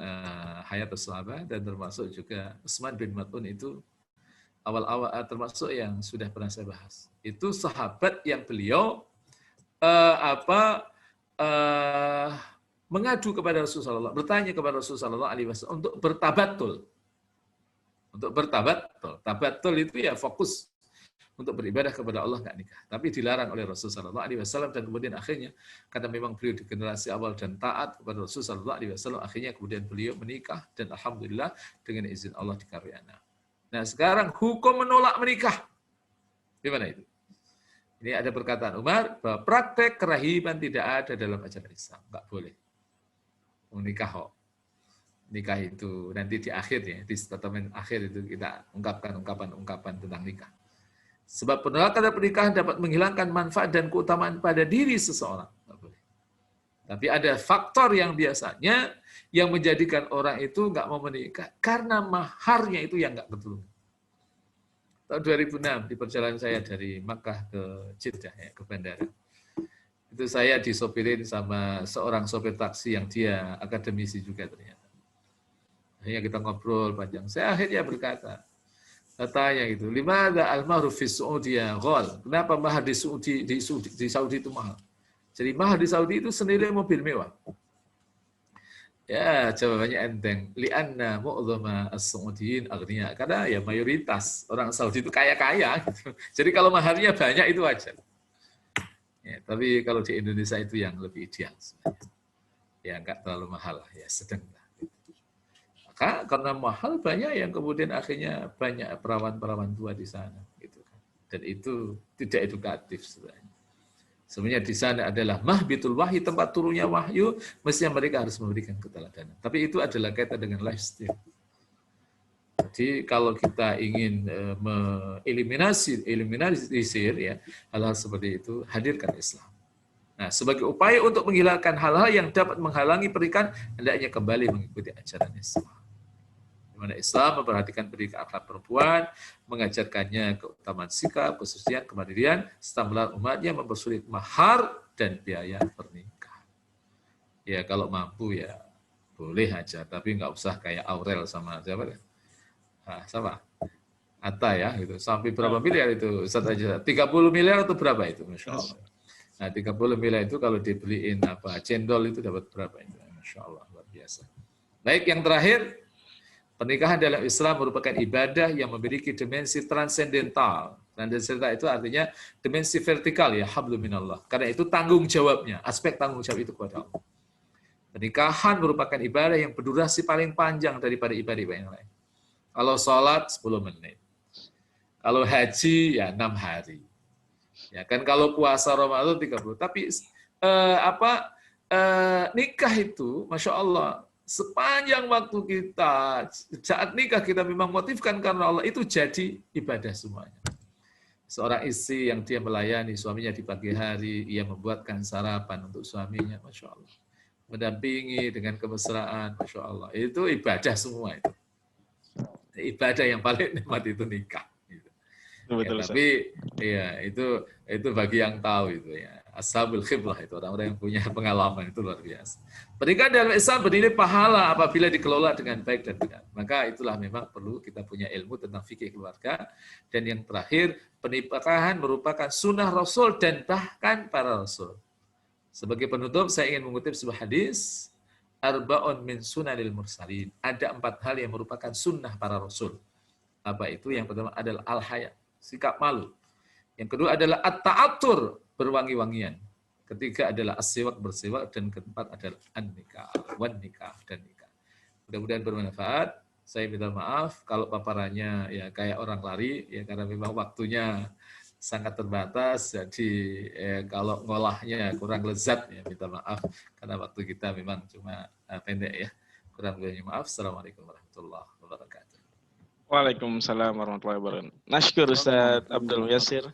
Hayatus Sahabat dan termasuk juga Utsman bin Mad'un itu awal-awal termasuk yang sudah pernah saya bahas. Itu sahabat yang beliau mengadu kepada Rasulullah, bertanya kepada Rasulullah SAW untuk bertabatul. Untuk bertabatul. Tabatul itu ya fokus untuk beribadah kepada Allah, nggak nikah. Tapi dilarang oleh Rasulullah SAW dan kemudian akhirnya karena memang beliau di generasi awal dan taat kepada Rasulullah SAW, akhirnya kemudian beliau menikah dan alhamdulillah dengan izin Allah dikaruniai. Nah, sekarang hukum menolak menikah. Gimana itu? Ini ada perkataan Umar bahwa praktek kerahiban tidak ada dalam ajaran Islam. Nggak boleh. Menikah kok. Nikah itu nanti di akhir ya, di statement akhir itu kita ungkapkan ungkapan-ungkapan tentang nikah. Sebab penolakan pernikahan dapat menghilangkan manfaat dan keutamaan pada diri seseorang. Nggak boleh. Tapi ada faktor yang biasanya yang menjadikan orang itu nggak mau menikah karena maharnya itu yang nggak keturunan. Tahun 2006 di perjalanan saya dari Makkah ke Jeddah ya, ke bandara. Itu saya disopirin sama seorang sopir taksi yang dia akademisi juga ternyata. Akhirnya kita ngobrol panjang. Saya akhirnya berkata, Tanya itu, limada al-mahru fi Saudiyah ghal? Kenapa mahar di Saudi itu mahal? Jadi mahar di Saudi itu senilai mobil mewah. Ya, jawabannya enteng. Lianna mu'dhama as-Saudiyin aghniya. Karena ya mayoritas orang Saudi itu kaya-kaya gitu. Jadi kalau maharnya banyak itu wajar. Ya, tapi kalau di Indonesia itu yang lebih ideal sebenarnya. Ya enggak terlalu mahal lah, ya sedang lah. Maka karena mahal banyak yang kemudian akhirnya banyak perawan-perawan tua di sana gitu kan. Dan itu tidak edukatif sebenarnya. Sebenarnya di sana adalah mahbitul wahyi, tempat turunnya wahyu, mestinya mereka harus memberikan keteladanan. Tapi itu adalah kaitan dengan lifestyle. Jadi kalau kita ingin eliminasi ya hal-hal seperti itu, hadirkan Islam. Nah, sebagai upaya untuk menghilangkan hal-hal yang dapat menghalangi pernikahan, hendaknya kembali mengikuti ajaran Islam. Di mana Islam memperhatikan pendidikan akhlak perempuan, mengajarkannya keutamaan sikap, kesucian, kemandirian, serta melarang umatnya mempersulit mahar dan biaya pernikahan. Ya kalau mampu ya boleh aja, tapi nggak usah kayak Aurel sama siapa? Sama Atta ya, gitu. Sampai berapa miliar itu? Ustaz aja. 30 miliar atau berapa itu? Masya Allah. Nah, 30 miliar itu kalau dibeliin cendol itu dapat berapa itu? Masya Allah, luar biasa. Baik, yang terakhir, pernikahan dalam Islam merupakan ibadah yang memiliki dimensi transendental. Transendental itu artinya dimensi vertikal ya, hablum minallah. Karena itu tanggung jawabnya, aspek tanggung jawab itu kepada Allah. Pernikahan merupakan ibadah yang berdurasi paling panjang daripada ibadah yang lain. Kalau sholat 10 menit. Kalau haji ya 6 hari. Ya kan kalau puasa Ramadan 30. Tapi nikah itu Masya Allah sepanjang waktu kita saat nikah kita memang motifkan karena Allah itu jadi ibadah semuanya. Seorang istri yang dia melayani suaminya di pagi hari, ia membuatkan sarapan untuk suaminya, Masya Allah. Mendampingi dengan kemesraan, Masya Allah. Itu ibadah semua itu. Ibadah yang paling nikmat itu nikah. Gitu. Betul, ya, tapi ya itu bagi yang tahu itu ya. Ashabul khiblah itu orang-orang yang punya pengalaman itu luar biasa. Pernikahan dalam Islam bernilai pahala apabila dikelola dengan baik dan benar. Maka itulah memang perlu kita punya ilmu tentang fikih keluarga. Dan yang terakhir, pernikahan merupakan sunnah Rasul dan bahkan para Rasul. Sebagai penutup, saya ingin mengutip sebuah hadis. Arba'un min sunanil mursalin. Ada 4 hal yang merupakan sunnah para Rasul. Apa itu? Yang pertama adalah al-haya, sikap malu. Yang kedua adalah at-ta'atur, berwangi-wangian. Ketiga adalah as-siwak, bersiwak. Dan keempat adalah an-nikah, wan-nikah, dan nikah. Mudah-mudahan bermanfaat. Saya minta maaf kalau paparannya ya kayak orang lari, ya karena memang waktunya sangat terbatas, jadi kalau ngolahnya kurang lezat, ya minta maaf, karena waktu kita memang cuma pendek ya. Kurang lebihnya maaf. Assalamualaikum warahmatullahi wabarakatuh. Waalaikumsalam warahmatullahi wabarakatuh. Nashkur Ustaz Abdul Yasir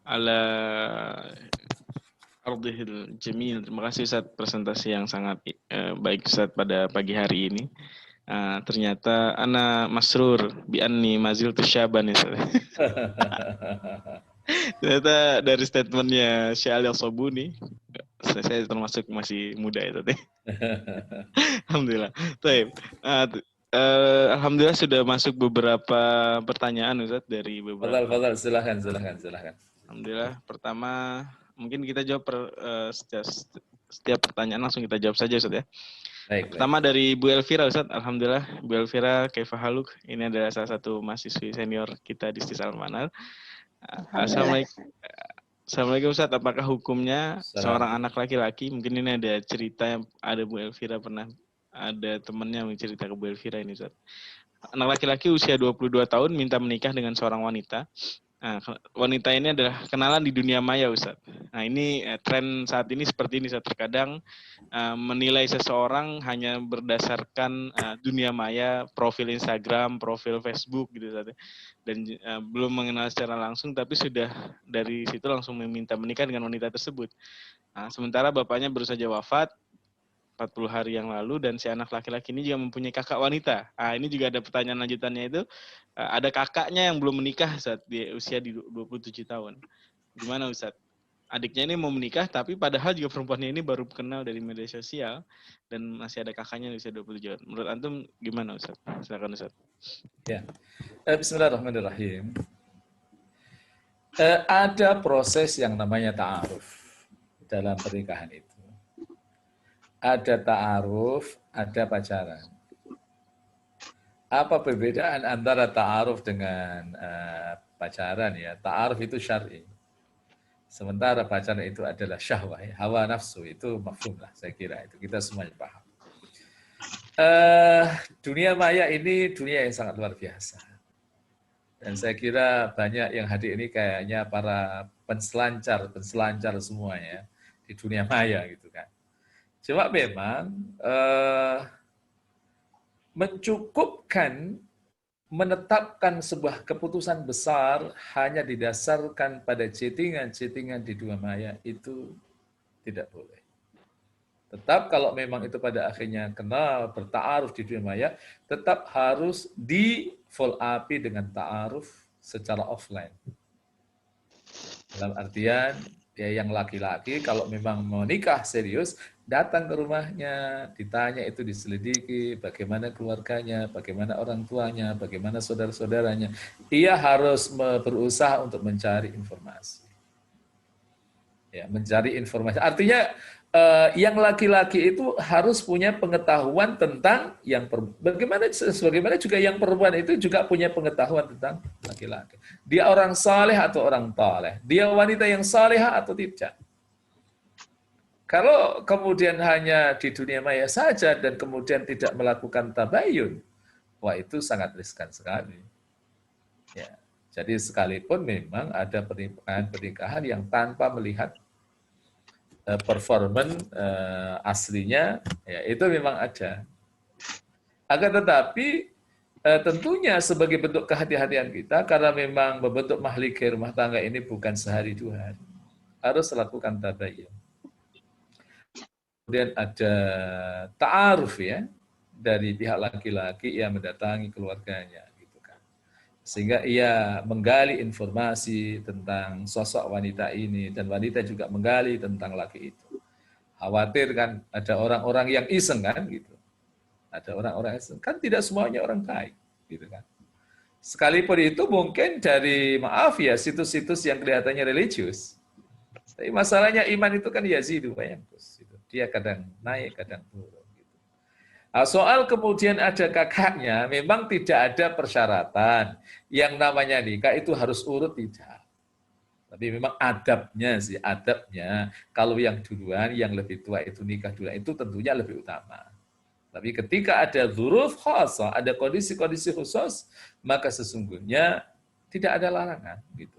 ala ardhil jamil. Terima kasih Ustaz presentasi yang sangat baik Ustaz pada pagi hari ini. Ternyata ana masrur bi anni maziltu syaban Ustaz. Ternyata dari statementnya Syekh Ali Al-Sabuni, saya termasuk masih muda itu teh. Alhamdulillah. Baik. Alhamdulillah sudah masuk beberapa pertanyaan Ustaz dari beberapa. Fadal, silakan. Alhamdulillah. Pertama, mungkin kita jawab setiap pertanyaan langsung kita jawab saja Ustaz ya. Baik. Pertama dari Bu Elvira Ustaz. Alhamdulillah Bu Elvira kaifahaluk. Ini adalah salah satu mahasiswi senior kita di Stis Al-Manal. Assalamualaikum Ustaz, apakah hukumnya seorang anak laki-laki, mungkin ini ada cerita yang ada Bu Elvira pernah ada temannya mencerita ke Bu Elvira ini Ustaz. Anak laki-laki usia 22 tahun minta menikah dengan seorang wanita. Nah, wanita ini adalah kenalan di dunia maya Ustaz. Nah ini tren saat ini seperti ini Ustaz. Terkadang menilai seseorang hanya berdasarkan dunia maya, profil Instagram, profil Facebook gitu Ustaz. Dan belum mengenal secara langsung, tapi sudah dari situ langsung meminta menikah dengan wanita tersebut. Nah, sementara bapaknya baru saja wafat 40 hari yang lalu, dan si anak laki-laki ini juga mempunyai kakak wanita. Ini juga ada pertanyaan lanjutannya itu, ada kakaknya yang belum menikah saat di usia di 27 tahun. Gimana Ustaz? adiknya ini mau menikah, tapi padahal juga perempuannya ini baru kenal dari media sosial dan masih ada kakaknya yang usia 27 tahun. Menurut antum gimana, Ustaz? Silakan, Ustaz. Ya. Bismillahirrahmanirrahim. Ada proses yang namanya ta'aruf dalam pernikahan itu. Ada ta'aruf, ada pacaran. Apa perbedaan antara ta'aruf dengan pacaran ya? Ta'aruf itu syar'i. Sementara pacaran itu adalah syahwah, ya. Hawa nafsu, itu mafhum lah saya kira. Itu kita semuanya paham. Dunia maya ini dunia yang sangat luar biasa. Dan saya kira banyak yang hadir ini kayaknya para penselancar semuanya di dunia maya gitu kan. Cuma memang mencukupkan menetapkan sebuah keputusan besar hanya didasarkan pada chattingan-chattingan di dunia maya itu tidak boleh. Tetap kalau memang itu pada akhirnya kenal, berta'aruf di dunia maya, tetap harus di follow up dengan ta'aruf secara offline. Dalam artian, ya yang laki-laki kalau memang mau nikah serius, datang ke rumahnya, ditanya itu diselidiki, bagaimana keluarganya, bagaimana orang tuanya, bagaimana saudara-saudaranya. Ia harus berusaha untuk mencari informasi. Ya, mencari informasi. Artinya yang laki-laki itu harus punya pengetahuan tentang yang bagaimana juga yang perempuan itu juga punya pengetahuan tentang laki-laki. Dia orang saleh atau orang taleh, dia wanita yang salehah atau tidak. Kalau kemudian hanya di dunia maya saja dan kemudian tidak melakukan tabayun, wah itu sangat riskan sekali. Ya, jadi sekalipun memang ada pernikahan yang tanpa melihat performan aslinya, ya itu memang ada. Akan tetapi tentunya sebagai bentuk kehati-hatian kita, karena memang membentuk mahligai rumah tangga ini bukan sehari dua hari, harus lakukan tabayun. Kemudian ada ta'aruf ya, dari pihak laki-laki yang mendatangi keluarganya. Sehingga ia menggali informasi tentang sosok wanita ini, dan wanita juga menggali tentang laki itu. Khawatir kan ada orang-orang yang iseng kan gitu. Ada orang-orang iseng, kan tidak semuanya orang baik gitu kan. Sekalipun itu mungkin dari situs-situs yang kelihatannya religius. Tapi masalahnya iman itu kan yazidu wa yanqus. Dia kadang naik, kadang turun. Nah, soal kemudian ada kakaknya, memang tidak ada persyaratan yang namanya nikah itu harus urut, tidak. Tapi memang adabnya, kalau yang duluan, yang lebih tua itu nikah duluan, itu tentunya lebih utama. Tapi ketika ada dzuruf khasah, ada kondisi-kondisi khusus, maka sesungguhnya tidak ada larangan, gitu.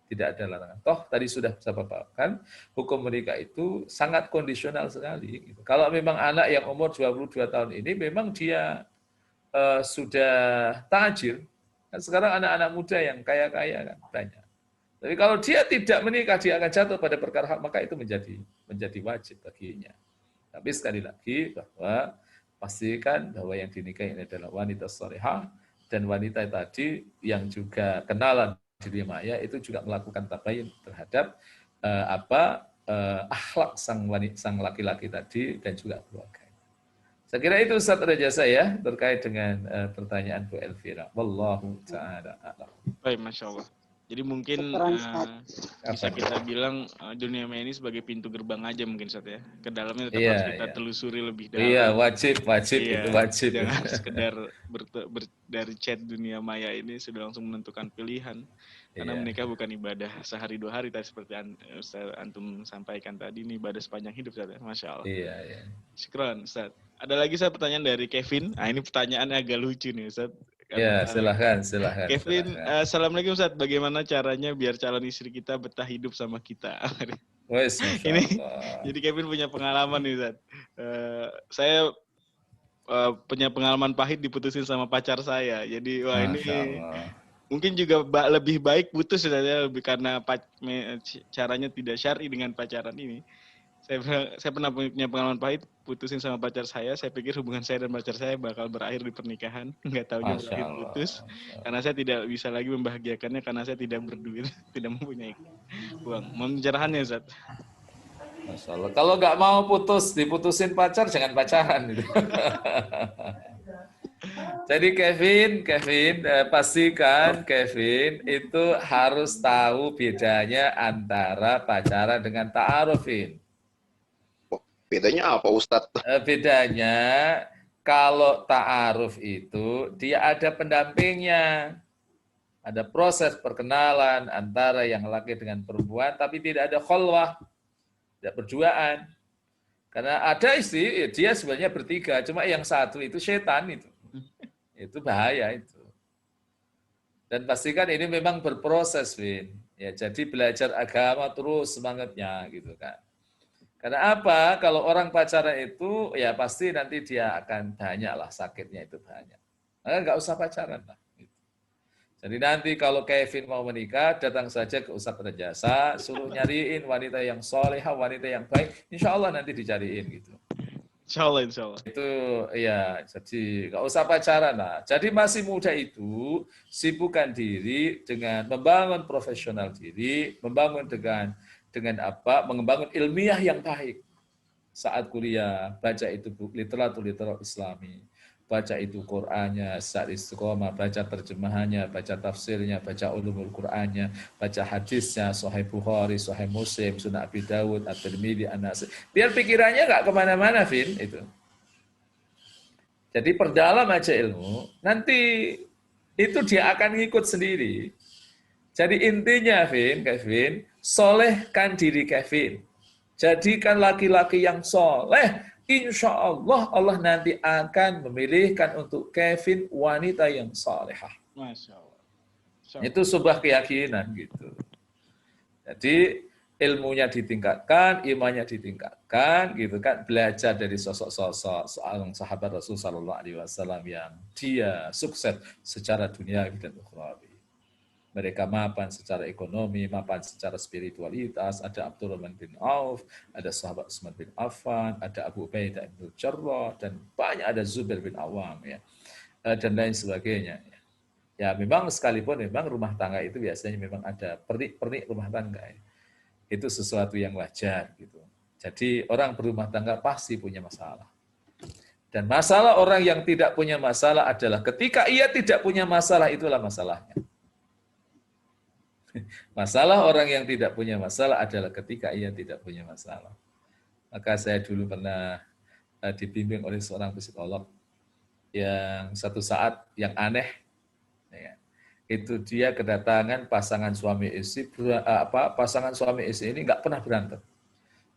Tidak ada larangan. Toh tadi sudah saya paparkan, hukum menikah itu sangat kondisional sekali. Gitu. Kalau memang anak yang umur 22 tahun ini memang dia sudah tajir. Kan sekarang anak-anak muda yang kaya-kaya kan banyak. Tapi kalau dia tidak menikah, dia akan jatuh pada perkara hak, maka itu menjadi wajib baginya. Tapi sekali lagi bahwa pastikan bahwa yang dinikahi ini adalah wanita salihah, dan wanita tadi yang juga kenalan dunia maya itu juga melakukan tabayun terhadap akhlak sang laki-laki tadi dan juga keluarga. Saya kira itu Ustaz Raja saya terkait dengan pertanyaan Bu Elvira. Wallahu ta'ala a'lam. Baik, Masya Allah. Jadi mungkin bisa kita bilang dunia maya ini sebagai pintu gerbang aja mungkin, Ustaz ya. Ke dalamnya tetap harus kita telusuri lebih dalam. Iya, wajib itu wajib. Jangan sekedar dari chat dunia maya ini sudah langsung menentukan pilihan. Karena menikah bukan ibadah sehari dua hari, tadi seperti Ustaz Antum sampaikan tadi, ini ibadah sepanjang hidup, Ustaz. Masya Allah. Iya. Syukran, Ustaz. Ada lagi pertanyaan dari Kevin. Nah, ini pertanyaannya agak lucu nih, Ustaz. Ya, silahkan. Kevin, Assalamualaikum Ustaz. Bagaimana caranya biar calon istri kita betah hidup sama kita? Jadi Kevin punya pengalaman nih, Ustaz. Saya punya pengalaman pahit diputusin sama pacar saya. Jadi ini mungkin juga lebih baik putus, Ustaz ya, lebih karena caranya tidak syar'i dengan pacaran ini. Saya pernah punya pengalaman pahit, putusin sama pacar saya pikir hubungan saya dan pacar saya bakal berakhir di pernikahan. Nggak taunya Masya berakhir Allah. putus. Karena saya tidak bisa lagi membahagiakannya karena saya tidak berduit, tidak mempunyai uang. Mohon pencerahannya, Ustaz. Masya Allah. Kalau nggak mau putus, diputusin pacar, jangan pacaran. Gitu. Jadi Kevin, pastikan Kevin itu harus tahu bedanya antara pacaran dengan ta'arufin. Bedanya apa Ustadz? Bedanya kalau ta'aruf itu dia ada pendampingnya. Ada proses perkenalan antara yang laki dengan perempuan, tapi tidak ada kholwah, tidak berduaan. Karena ada istri, dia sebenarnya bertiga, cuma yang satu itu setan itu. Itu bahaya itu. Dan pastikan ini memang berproses, Vin. Ya, jadi belajar agama terus semangatnya gitu kan. Karena apa? Kalau orang pacaran itu ya pasti nanti dia akan banyak lah sakitnya itu banyak. Maka nggak usah pacaran lah. Jadi nanti kalau Kevin mau menikah, datang saja ke Ustadz Rajasa, suruh nyariin wanita yang solehah, wanita yang baik, insya Allah nanti dicariin gitu. Insya Allah, insya Allah. Itu ya, jadi nggak usah pacaran lah. Jadi masih muda itu sibukkan diri dengan membangun profesional diri, membangun dengan apa? Membangun ilmiah yang baik. Saat kuliah, baca itu literatur Islami, baca itu Qur'annya, saat istiqomah, baca terjemahannya, baca tafsirnya, baca ulumul Qur'annya, baca hadisnya, Sahih Bukhari, Sahih Muslim, Sunan Abi Dawud, At-Tirmidzi, An-Nasai. Biar pikirannya nggak kemana-mana, Vin. Itu. Jadi perdalam aja ilmu, nanti itu dia akan ngikut sendiri. Jadi intinya, Kevin, solehkan diri Kevin. Jadikan laki-laki yang soleh. Insya Allah, Allah nanti akan memilihkan untuk Kevin wanita yang solehah. Masya Allah. Itu sebuah keyakinan gitu. Jadi ilmunya ditingkatkan, imannya ditingkatkan, gitu kan. Belajar dari sosok-sosok seorang sahabat Rasul Sallallahu Alaihi Wasallam yang dia sukses secara duniawi dan ukhrawi. Mereka mapan secara ekonomi, mapan secara spiritualitas. Ada Abdurrahman bin Auf, ada sahabat Utsman bin Affan, ada Abu Ubaidah bin Jarrah, dan banyak ada Zubair bin Awam, ya, dan lain sebagainya. Ya, memang sekalipun memang rumah tangga itu biasanya memang ada pernik-pernik rumah tangga. Ya. Itu sesuatu yang wajar gitu. Jadi orang berumah tangga pasti punya masalah. Dan masalah orang yang tidak punya masalah adalah ketika ia tidak punya masalah, itulah masalahnya. Masalah orang yang tidak punya masalah adalah ketika ia tidak punya masalah. Maka saya dulu pernah dibimbing oleh seorang psikolog yang satu saat yang aneh, ya, itu dia kedatangan pasangan suami istri, pasangan suami istri ini nggak pernah berantem.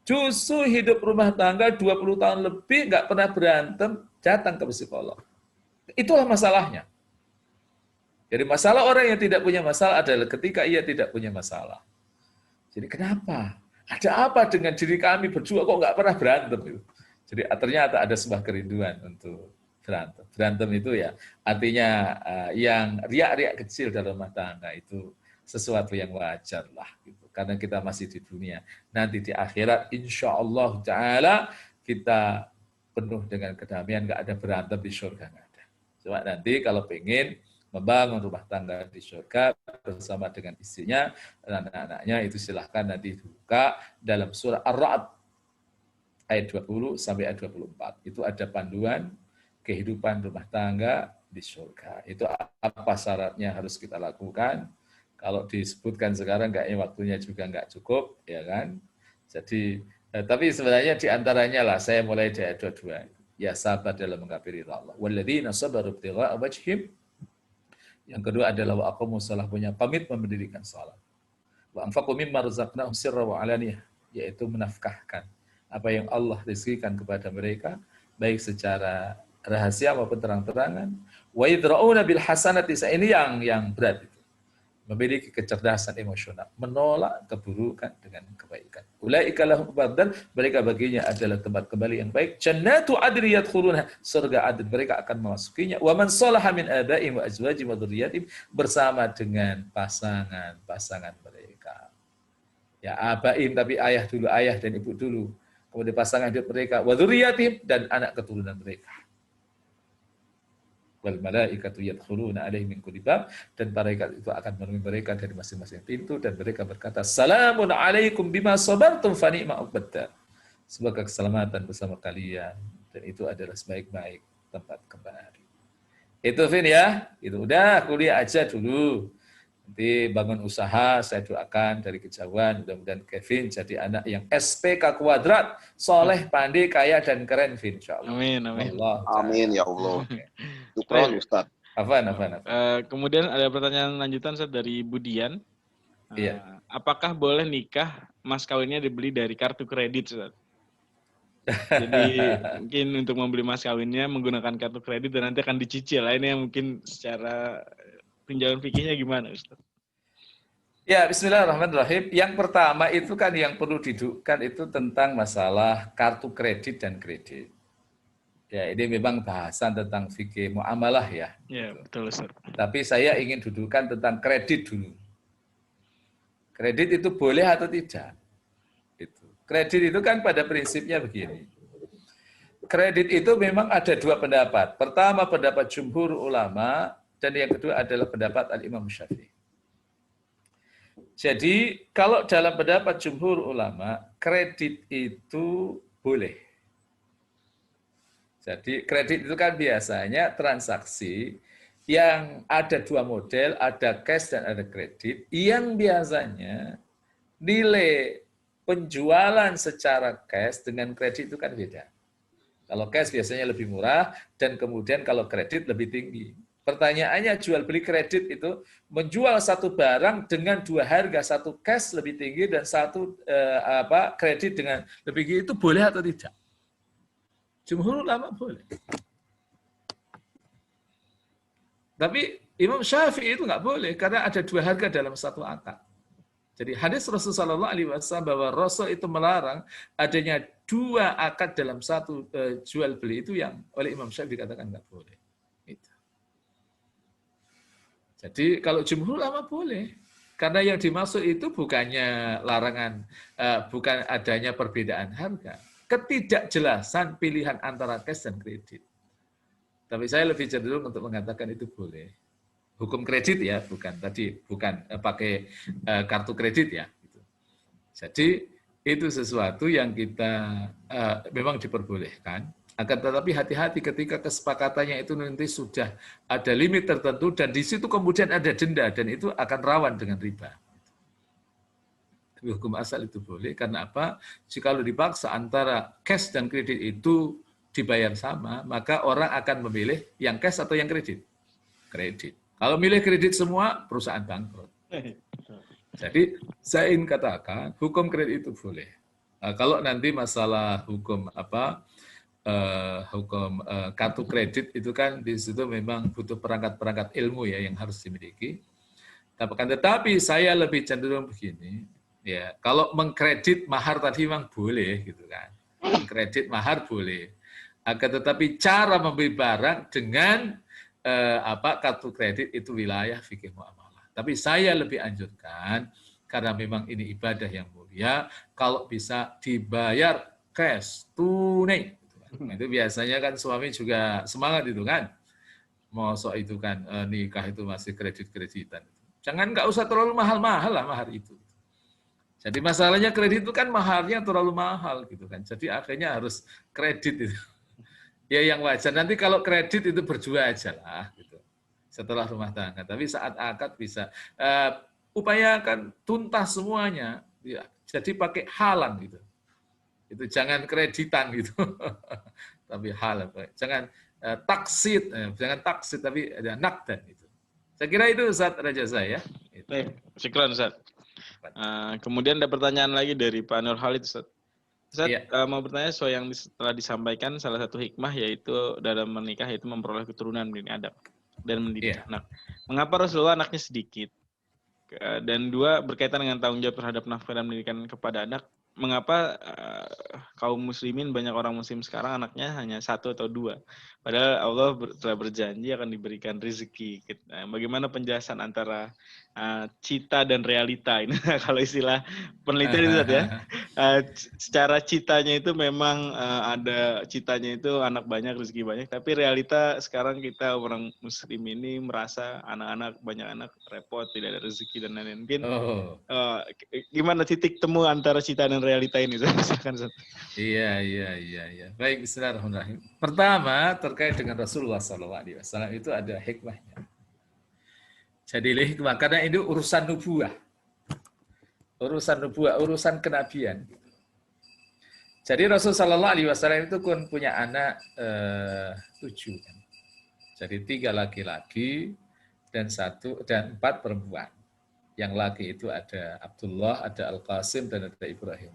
Justru hidup rumah tangga 20 tahun lebih nggak pernah berantem, datang ke psikolog. Itulah masalahnya. Jadi masalah orang yang tidak punya masalah adalah ketika ia tidak punya masalah. Jadi kenapa? Ada apa dengan diri kami berdua kok nggak pernah berantem? Jadi ternyata ada sebuah kerinduan untuk berantem. Berantem itu ya artinya yang riak-riak kecil dalam rumah tangga itu sesuatu yang wajar lah. Gitu. Karena kita masih di dunia. Nanti di akhirat insya Allah Ta'ala kita penuh dengan kedamaian, nggak ada berantem di surga, nggak ada. Cuma nanti kalau pengen membangun rumah tangga di surga bersama dengan istrinya dan anak-anaknya, itu silahkan nanti dibuka dalam surah Ar-Ra'd ayat 20 sampai ayat 24. Itu ada panduan kehidupan rumah tangga di surga. Itu apa syaratnya harus kita lakukan. Kalau disebutkan sekarang kayaknya waktunya juga nggak cukup, ya kan? Jadi, tapi sebenarnya diantaranya lah, saya mulai dari ayat 22. Ya sabar dalam mengkafi ridha Allah. Walladzina sabaru ibtigha'a wajhihim. Yang kedua adalah wa aqamus shalah, punya pamit mendirikan salat. Wa anfaqu mimma razaqnahum sirra wa alaniyah, yaitu menafkahkan apa yang Allah rizkikan kepada mereka baik secara rahasia maupun terang-terangan. Wa yadra'una bil hasanati, ini yang berat itu. Memiliki kecerdasan emosional, menolak keburukan dengan kebaikan. Ulaika lahum badal, mereka baginya adalah tempat kembali yang baik. Jannatu adri yadkhulunha, surga adn, mereka akan memasukinya. Wa man salaha min abaihim wa azwajihim wa dzurriyyatihim, bersama dengan pasangan-pasangan mereka. Ya abaim, tapi ayah dulu, ayah dan ibu dulu. kemudian pasangan hidup mereka, wa dzurriyyatihim, dan anak keturunan mereka. Wal malaikatu yadkhuluna alaihim min kulli bab, dan malaikat itu akan menemui mereka dari masing-masing pintu, dan mereka berkata, salamun alaikum bima sabartum fa ni'ma uqbad. Semoga keselamatan bersama kalian, dan itu adalah sebaik-baik tempat kembali. Itu Vin ya, itu udah kuliah aja dulu. Nanti bangun usaha, saya doakan dari kejauhan, mudah-mudahan Kevin jadi anak yang SPK kuadrat, soleh, pandai, kaya, dan keren, Vin, insyaallah. Amin, amin. Allah. Amin ya Allah. Syukron Ustaz. Afan. Kemudian ada pertanyaan lanjutan Ustaz dari Budian. Iya. Apakah boleh nikah mas kawinnya dibeli dari kartu kredit Ustaz? Jadi mungkin untuk membeli mas kawinnya menggunakan kartu kredit dan nanti akan dicicil. Ini yang mungkin secara tinjauan fikihnya gimana Ustaz? Ya, bismillahirrahmanirrahim. Yang pertama itu kan yang perlu didudukkan itu tentang masalah kartu kredit dan kredit. Ya, ini memang bahasan tentang fikih muamalah ya. Ya, betul Ustaz. Tapi saya ingin dudukan tentang kredit dulu. Kredit itu boleh atau tidak? Kredit itu kan pada prinsipnya begini. Kredit itu memang ada dua pendapat. Pertama pendapat jumhur ulama, dan yang kedua adalah pendapat Al-Imam Syafi'i. Jadi kalau dalam pendapat jumhur ulama, kredit itu boleh. Jadi kredit itu kan biasanya transaksi yang ada dua model, ada cash dan ada kredit, yang biasanya nilai penjualan secara cash dengan kredit itu kan beda. Kalau cash biasanya lebih murah, dan kemudian kalau kredit lebih tinggi. Pertanyaannya, jual beli kredit itu menjual satu barang dengan dua harga, satu cash lebih tinggi dan satu kredit dengan lebih tinggi, itu boleh atau tidak? Jumhur ulama boleh. Tapi Imam Syafi'i itu nggak boleh karena ada dua harga dalam satu akad. Jadi hadis Rasulullah SAW bahwa Rasul itu melarang adanya dua akad dalam satu jual beli, itu yang oleh Imam Syafi'i dikatakan nggak boleh. Itu. Jadi kalau jumhur ulama boleh, karena yang dimaksud itu bukannya larangan, bukan adanya perbedaan harga, ketidakjelasan pilihan antara cash dan kredit. Tapi saya lebih cenderung untuk mengatakan itu boleh. Hukum kredit ya, bukan pakai kartu kredit ya. Jadi itu sesuatu yang kita memang diperbolehkan. Akan tetapi hati-hati ketika kesepakatannya itu nanti sudah ada limit tertentu dan di situ kemudian ada denda, dan itu akan rawan dengan riba. Tapi hukum asal itu boleh, karena apa? Jika dipaksa antara cash dan kredit itu dibayar sama, maka orang akan memilih yang cash atau yang kredit? Kredit. Kalau milih kredit semua, perusahaan bangkrut. Jadi saya ingin katakan hukum kredit itu boleh. Kalau nanti masalah hukum kartu kredit itu kan di situ memang butuh perangkat-perangkat ilmu ya yang harus dimiliki. Tetapi saya lebih cenderung begini, ya kalau mengkredit mahar tadi memang boleh gitu kan. Mengkredit mahar boleh. Akan tetapi cara membeli barang dengan kartu kredit itu wilayah fikih muamalah. Tapi saya lebih anjurkan, karena memang ini ibadah yang mulia, kalau bisa dibayar cash, tunai. Itu biasanya kan suami juga semangat itu kan. Mosok itu kan nikah itu masih kredit-kreditan. Jangan, nggak usah terlalu mahal-mahal lah mahar itu. Jadi masalahnya kredit itu kan maharnya terlalu mahal gitu kan. Jadi akhirnya harus kredit itu. Ya yang wajar. Nanti kalau kredit itu berdua aja lah, gitu. Setelah rumah tangga. Tapi saat akad bisa upayakan tuntas semuanya. Ya, jadi pakai halan gitu. Itu jangan kreditan gitu. Tapi halan. Jangan taksid, jangan taksid tapi ada nakdan itu. Saya kira itu Ustaz Raja saya. Baik, syukran Ustaz. Kemudian ada pertanyaan lagi dari Pak Nur Khalid Ustaz. Ustaz, mau bertanya soal yang telah disampaikan, salah satu hikmah yaitu dalam menikah yaitu memperoleh keturunan mendidik anak dan mendidik anak. Mengapa Rasulullah anaknya sedikit? Dan dua, berkaitan dengan tanggung jawab terhadap nafkah dan pendidikan kepada anak, mengapa kaum muslimin, banyak orang muslim sekarang anaknya hanya 1 atau 2. Padahal Allah telah berjanji akan diberikan rezeki. Nah, bagaimana penjelasan antara cita dan realita ini? Kalau istilah penelitian itu ya, secara citanya itu memang ada citanya itu anak banyak, rezeki banyak, tapi realita sekarang kita orang muslim ini merasa anak-anak, banyak anak repot, tidak ada rezeki dan lain-lain. Mungkin gimana titik temu antara cita dan realita ini? Silakan. Iya. Baik, bismillahirrahmanirrahim. Pertama, terkait dengan Rasulullah SAW itu ada hikmahnya. Jadi hikmah, karena ini urusan nubuah. Urusan kenabian. Jadi Rasulullah SAW itu kan punya anak 7. Kan? Jadi 3 laki-laki dan 4 perempuan. Yang laki itu ada Abdullah, ada Al-Qasim, dan ada Ibrahim.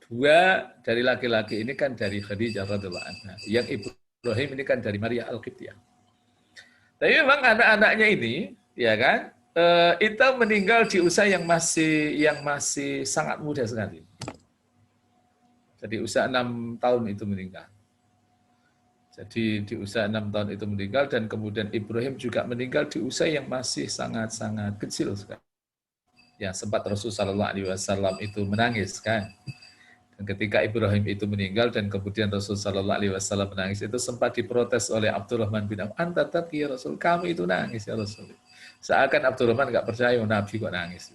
2 dari laki-laki ini kan dari Khadijah radhiyallahu anha. Yang Ibrahim ini kan dari Maria Al-Qibtiyah. Tapi memang anak-anaknya ini, ya kan, itu meninggal di usia yang masih sangat muda sekali. Jadi usia 6 tahun itu meninggal. Jadi di usia 6 tahun itu meninggal, dan kemudian Ibrahim juga meninggal di usia yang masih sangat-sangat kecil sekali. Ya, sempat Rasulullah SAW itu menangis kan. Dan ketika Ibrahim itu meninggal dan kemudian Rasulullah SAW menangis, itu sempat diprotes oleh Abdurrahman bin Auf. Anta taqi ya Rasul, kamu itu nangis ya Rasul. Seakan Abdurrahman nggak percaya Nabi kok nangis.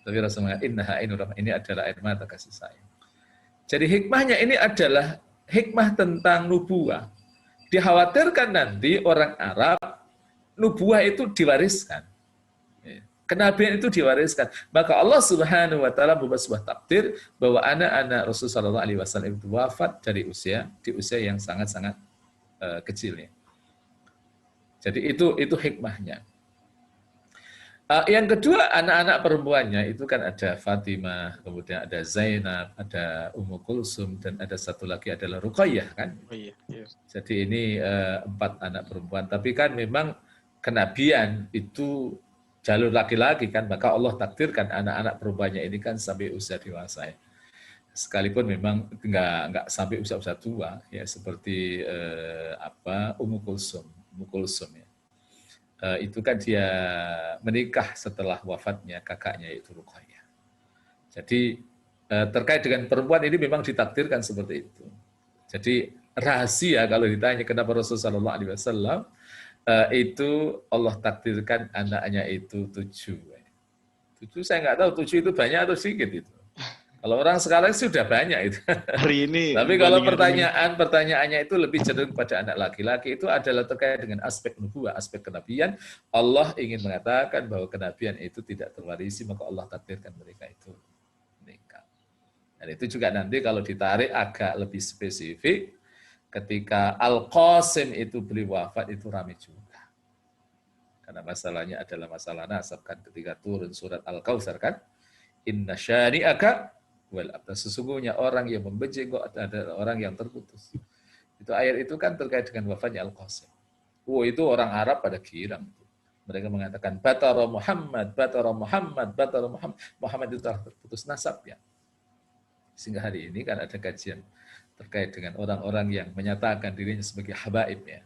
Tapi Rasul mengatakan, innaha ainur rahmah, ini adalah air mata kasih sayang. Jadi hikmahnya ini adalah hikmah tentang nubuah. Dikhawatirkan nanti orang Arab nubuah itu diwariskan. Kenabian itu diwariskan. Maka Allah Subhanahu wa taala membuat sebuah takdir bahwa anak-anak Rasulullah SAW itu wafat di usia yang sangat-sangat kecilnya. Jadi itu hikmahnya. Yang kedua, anak-anak perempuannya itu kan ada Fatimah, kemudian ada Zainab, ada Ummu Kulsum, dan ada satu lagi adalah Ruqayyah kan. Jadi ini 4 anak perempuan. Tapi kan memang kenabian itu jalur laki-laki kan, maka Allah takdirkan anak-anak perempuannya ini kan sampai usia dewasa. Sekalipun memang nggak sampai usia tua ya, seperti Ummu Kulsum ya. Itu kan dia menikah setelah wafatnya kakaknya yaitu Ruqayyah. Jadi terkait dengan perempuan ini memang ditakdirkan seperti itu. Jadi rahasia kalau ditanya kenapa Rasulullah SAW itu Allah takdirkan anaknya itu 7. 7 saya nggak tahu 7 itu banyak atau sedikit itu. Kalau orang sekarang sudah banyak itu. Hari ini. Tapi kalau pertanyaannya itu lebih cenderung pada anak laki-laki, itu adalah terkait dengan aspek nubuah, aspek kenabian. Allah ingin mengatakan bahwa kenabian itu tidak terwarisi, maka Allah takdirkan mereka itu menikah. Dan itu juga nanti kalau ditarik agak lebih spesifik, ketika Al-Qasim itu beliau wafat itu ramai juga. Karena masalahnya adalah masalah nasab kan, ketika turun surat Al-Kautsar kan, inna syani'aka wal abtar, sesungguhnya orang yang membenci engkau adalah orang yang terputus. Itu ayat itu kan terkait dengan wafatnya Al-Qasim. Itu orang Arab pada girang. Mereka mengatakan batara Muhammad, batara Muhammad, batara Muhammad. Muhammad itu telah terputus nasabnya. Sehingga hari ini kan ada kajian terkait dengan orang-orang yang menyatakan dirinya sebagai habaib ya.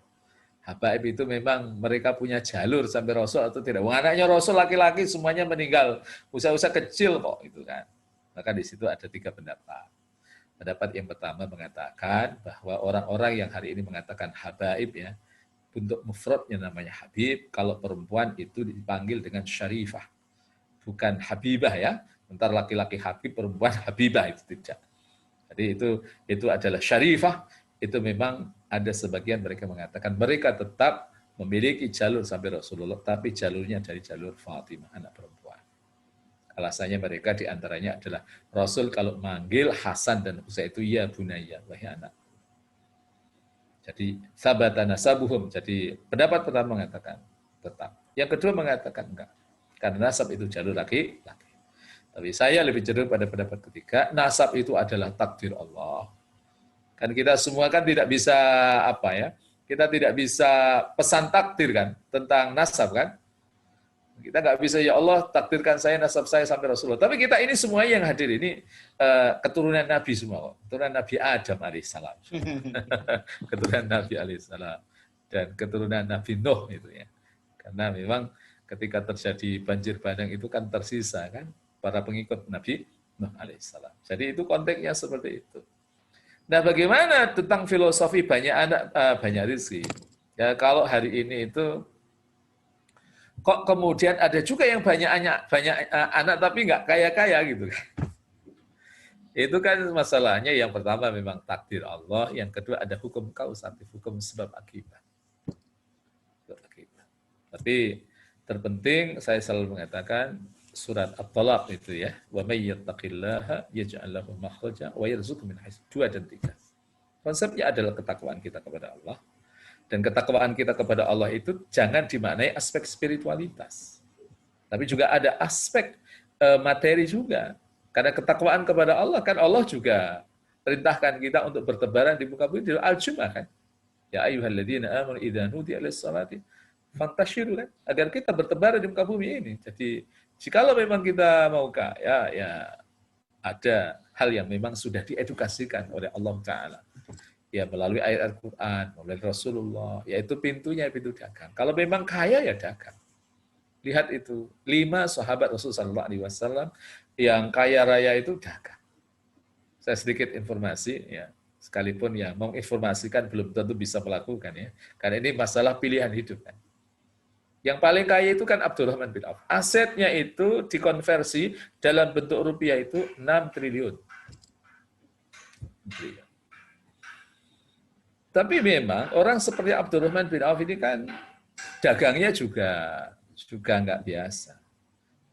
Habaib itu memang mereka punya jalur sampai Rasul atau tidak. Anaknya Rasul laki-laki semuanya meninggal usia-usia kecil kok itu kan. Maka di situ ada 3 pendapat. Pendapat yang pertama mengatakan bahwa orang-orang yang hari ini mengatakan habaib ya, bentuk mufradnya namanya habib, kalau perempuan itu dipanggil dengan syarifah. Bukan habibah ya. Bentar laki-laki habib, perempuan habibah itu tidak. Jadi itu adalah syarifah, itu memang ada sebagian mereka mengatakan mereka tetap memiliki jalur sampai Rasulullah, tapi jalurnya dari jalur Fatimah, anak perempuan. Alasannya mereka diantaranya adalah Rasul kalau manggil Hasan dan Husain itu ya bunayya, wahai anak. Jadi sabatana sabuhum. Jadi pendapat pertama mengatakan tetap. Yang kedua mengatakan enggak. Karena nasab itu jalur laki-laki. Tapi saya lebih cenderung pada pendapat ketiga, nasab itu adalah takdir Allah. Kan kita semua kan tidak bisa Kita tidak bisa pesan takdir kan tentang nasab kan. Kita nggak bisa, ya Allah takdirkan saya nasab saya sampai Rasulullah. Tapi kita ini semua yang hadir ini keturunan Nabi semua, keturunan Nabi Adam alaihissalam, keturunan Nabi alaihissalam, dan keturunan Nabi Nuh itu ya. Karena memang ketika terjadi banjir bandang itu kan tersisa kan para pengikut Nabi Nuh alaihissalam. Jadi itu konteksnya seperti itu. Nah, bagaimana tentang filosofi banyak anak banyak rezeki? Ya, kalau hari ini itu kok kemudian ada juga yang banyak anak tapi nggak kaya-kaya gitu. Itu kan masalahnya, yang pertama memang takdir Allah, yang kedua ada hukum kausatif, hukum sebab akibat. Tapi terpenting saya selalu mengatakan surat At-Talaq itu ya, wa may yattaqillaha yaj'al lahu makhraja wa yarzuqhu min haitsu 2 dan 3. Konsepnya adalah ketakwaan kita kepada Allah. Dan ketakwaan kita kepada Allah itu jangan dimaknai aspek spiritualitas. Tapi juga ada aspek materi juga. Karena ketakwaan kepada Allah, kan Allah juga perintahkan kita untuk bertebaran di muka bumi di Al-Jum'ah kan. Ya ayyuhalladzina amanu idza nudiya lis-salati fantasyiru kan. Agar kita bertebaran di muka bumi ini. Jadi jikalau memang kita mau kaya, ya ada hal yang memang sudah diedukasikan oleh Allah Ta'ala. Ya melalui ayat Al-Quran, melalui Rasulullah, yaitu pintunya pintu dagang. Kalau memang kaya ya dagang. Lihat itu, 5 sahabat Rasulullah SAW yang kaya raya itu dagang. Saya sedikit informasi, ya, sekalipun ya menginformasikan belum tentu bisa melakukan ya, karena ini masalah pilihan hidup kan. Yang paling kaya itu kan Abdurrahman bin Auf. Asetnya itu dikonversi dalam bentuk rupiah itu 6 triliun. Tapi memang orang seperti Abdurrahman bin Auf ini kan dagangnya juga nggak biasa.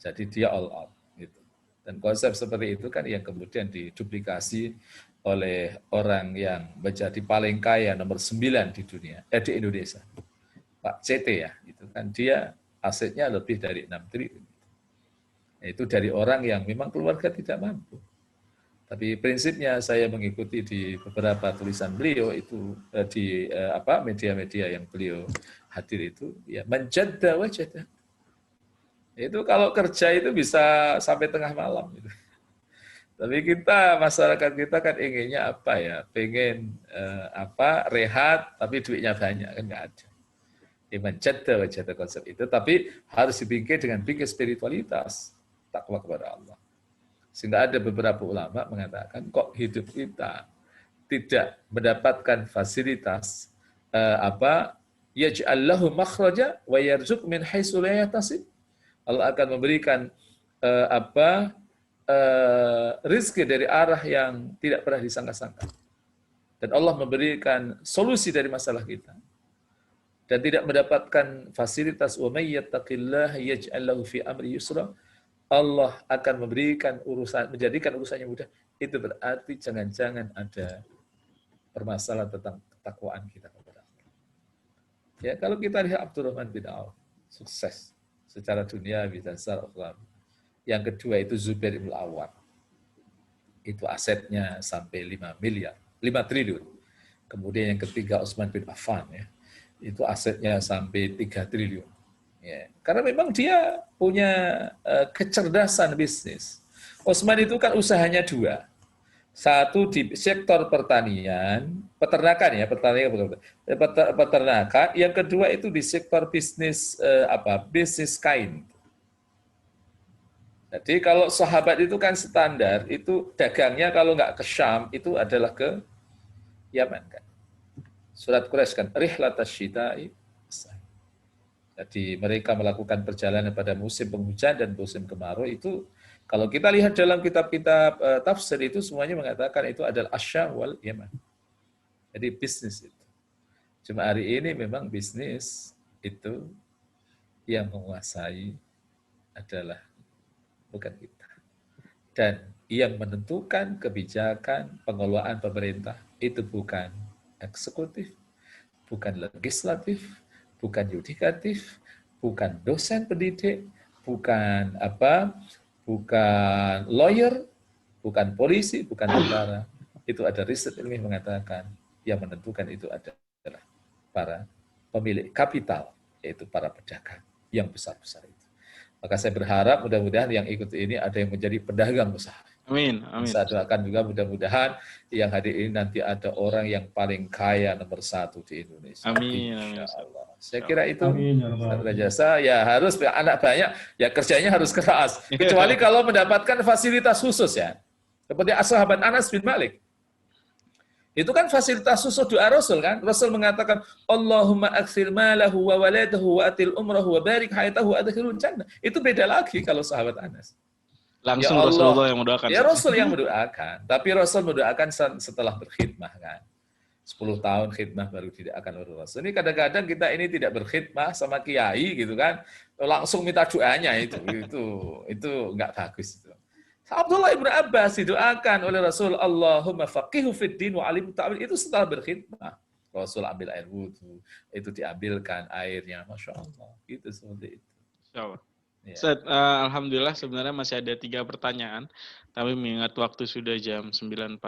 Jadi dia all out. Gitu. Dan konsep seperti itu kan yang kemudian diduplikasi oleh orang yang menjadi paling kaya nomor 9 di dunia, di Indonesia. Pak CT ya, itu kan dia asetnya lebih dari 6 triliun. Itu dari orang yang memang keluarga tidak mampu. Tapi prinsipnya saya mengikuti di beberapa tulisan beliau itu di media-media yang beliau hadir itu ya menjadda wajada. Itu kalau kerja itu bisa sampai tengah malam gitu. Tapi kita masyarakat kita kan inginnya apa ya? Pengen rehat tapi duitnya banyak kan nggak ada. Ya, menjadda wajada konsep itu, tapi harus dipikir dengan pikir spiritualitas, takwa kepada Allah. Sehingga ada beberapa ulama mengatakan kok hidup kita tidak mendapatkan fasilitas yaj'al lahu makhraja wa yarzuq min haitsu la yahtasib. Allah akan memberikan rezeki dari arah yang tidak pernah disangka-sangka. Dan Allah memberikan solusi dari masalah kita. Dan tidak mendapatkan fasilitas wa may yattaqillaha yaj'al lahu fi amri yusra. Allah akan menjadikan urusannya mudah. Itu berarti jangan-jangan ada permasalahan tentang ketakwaan kita kepada Allah. Ya, kalau kita lihat Abdurrahman bin Auf, sukses secara dunia dan secara akhirat. Yang kedua itu Zubair bin Awwam. Itu asetnya sampai 5 triliun. Kemudian yang ketiga Utsman bin Affan ya. Itu asetnya sampai 3 triliun. Ya, karena memang dia punya kecerdasan bisnis. Utsman itu kan usahanya 2. Satu di sektor peternakan. Yang kedua itu di sektor bisnis bisnis kain. Jadi kalau sahabat itu kan standar, itu dagangnya kalau nggak ke Syam itu adalah ke Yaman kan. Surat Quraisy kan rihlatas syita'i. Jadi mereka melakukan perjalanan pada musim penghujan dan musim kemarau itu, kalau kita lihat dalam kitab-kitab tafsir itu semuanya mengatakan itu adalah Asyam wal Yaman. Jadi bisnis itu. Cuma hari ini memang bisnis itu yang menguasai adalah bukan kita. Dan yang menentukan kebijakan pengelolaan pemerintah itu bukan eksekutif, bukan legislatif, bukan yudikatif, bukan dosen pendidik, bukan lawyer, bukan polisi, bukan tentara. Itu ada riset ilmiah mengatakan yang menentukan itu adalah para pemilik kapital, yaitu para pedagang yang besar-besar itu. Maka saya berharap mudah-mudahan yang ikut ini ada yang menjadi pedagang usaha. Amin. Amin. Saya doakan juga mudah-mudahan yang hadir ini nanti ada orang yang paling kaya nomor 1 di Indonesia. Amin. Amin. Insya Allah. Saya kira itu Amin, ya Rabbal Satria Alamin. Jasa ya harus anak banyak, ya kerjanya harus keras. Kecuali kalau mendapatkan fasilitas khusus ya. Seperti sahabat Anas bin Malik. Itu kan fasilitas khusus doa Rasul kan. Rasul mengatakan, Allahumma akthir malahu wa waladahu wa atil umrahu wa barik hayatahu wa adkhilul jannah. Itu beda lagi kalau sahabat Anas. Langsung Ya Allah, Rasulullah yang mendoakan. ya Rasul yang mendoakan. Tapi Rasul mendoakan setelah berkhidmah kan. 10 tahun khidmah baru tidak akan oleh Rasul. Ini kadang-kadang kita ini tidak berkhidmah sama kiai gitu kan. Langsung minta doanya itu enggak bagus itu. Abdullah ibn Abbas didoakan oleh Rasul, Allahumma faqihu fid din wa alim ta'wil, itu setelah berkhidmah. Rasul ambil air wudhu, itu diambilkan airnya, Masya Allah. Itu seperti itu. Insya Allah. Ya. Ustaz, alhamdulillah sebenarnya masih ada 3 pertanyaan, tapi mengingat waktu sudah jam 9.40,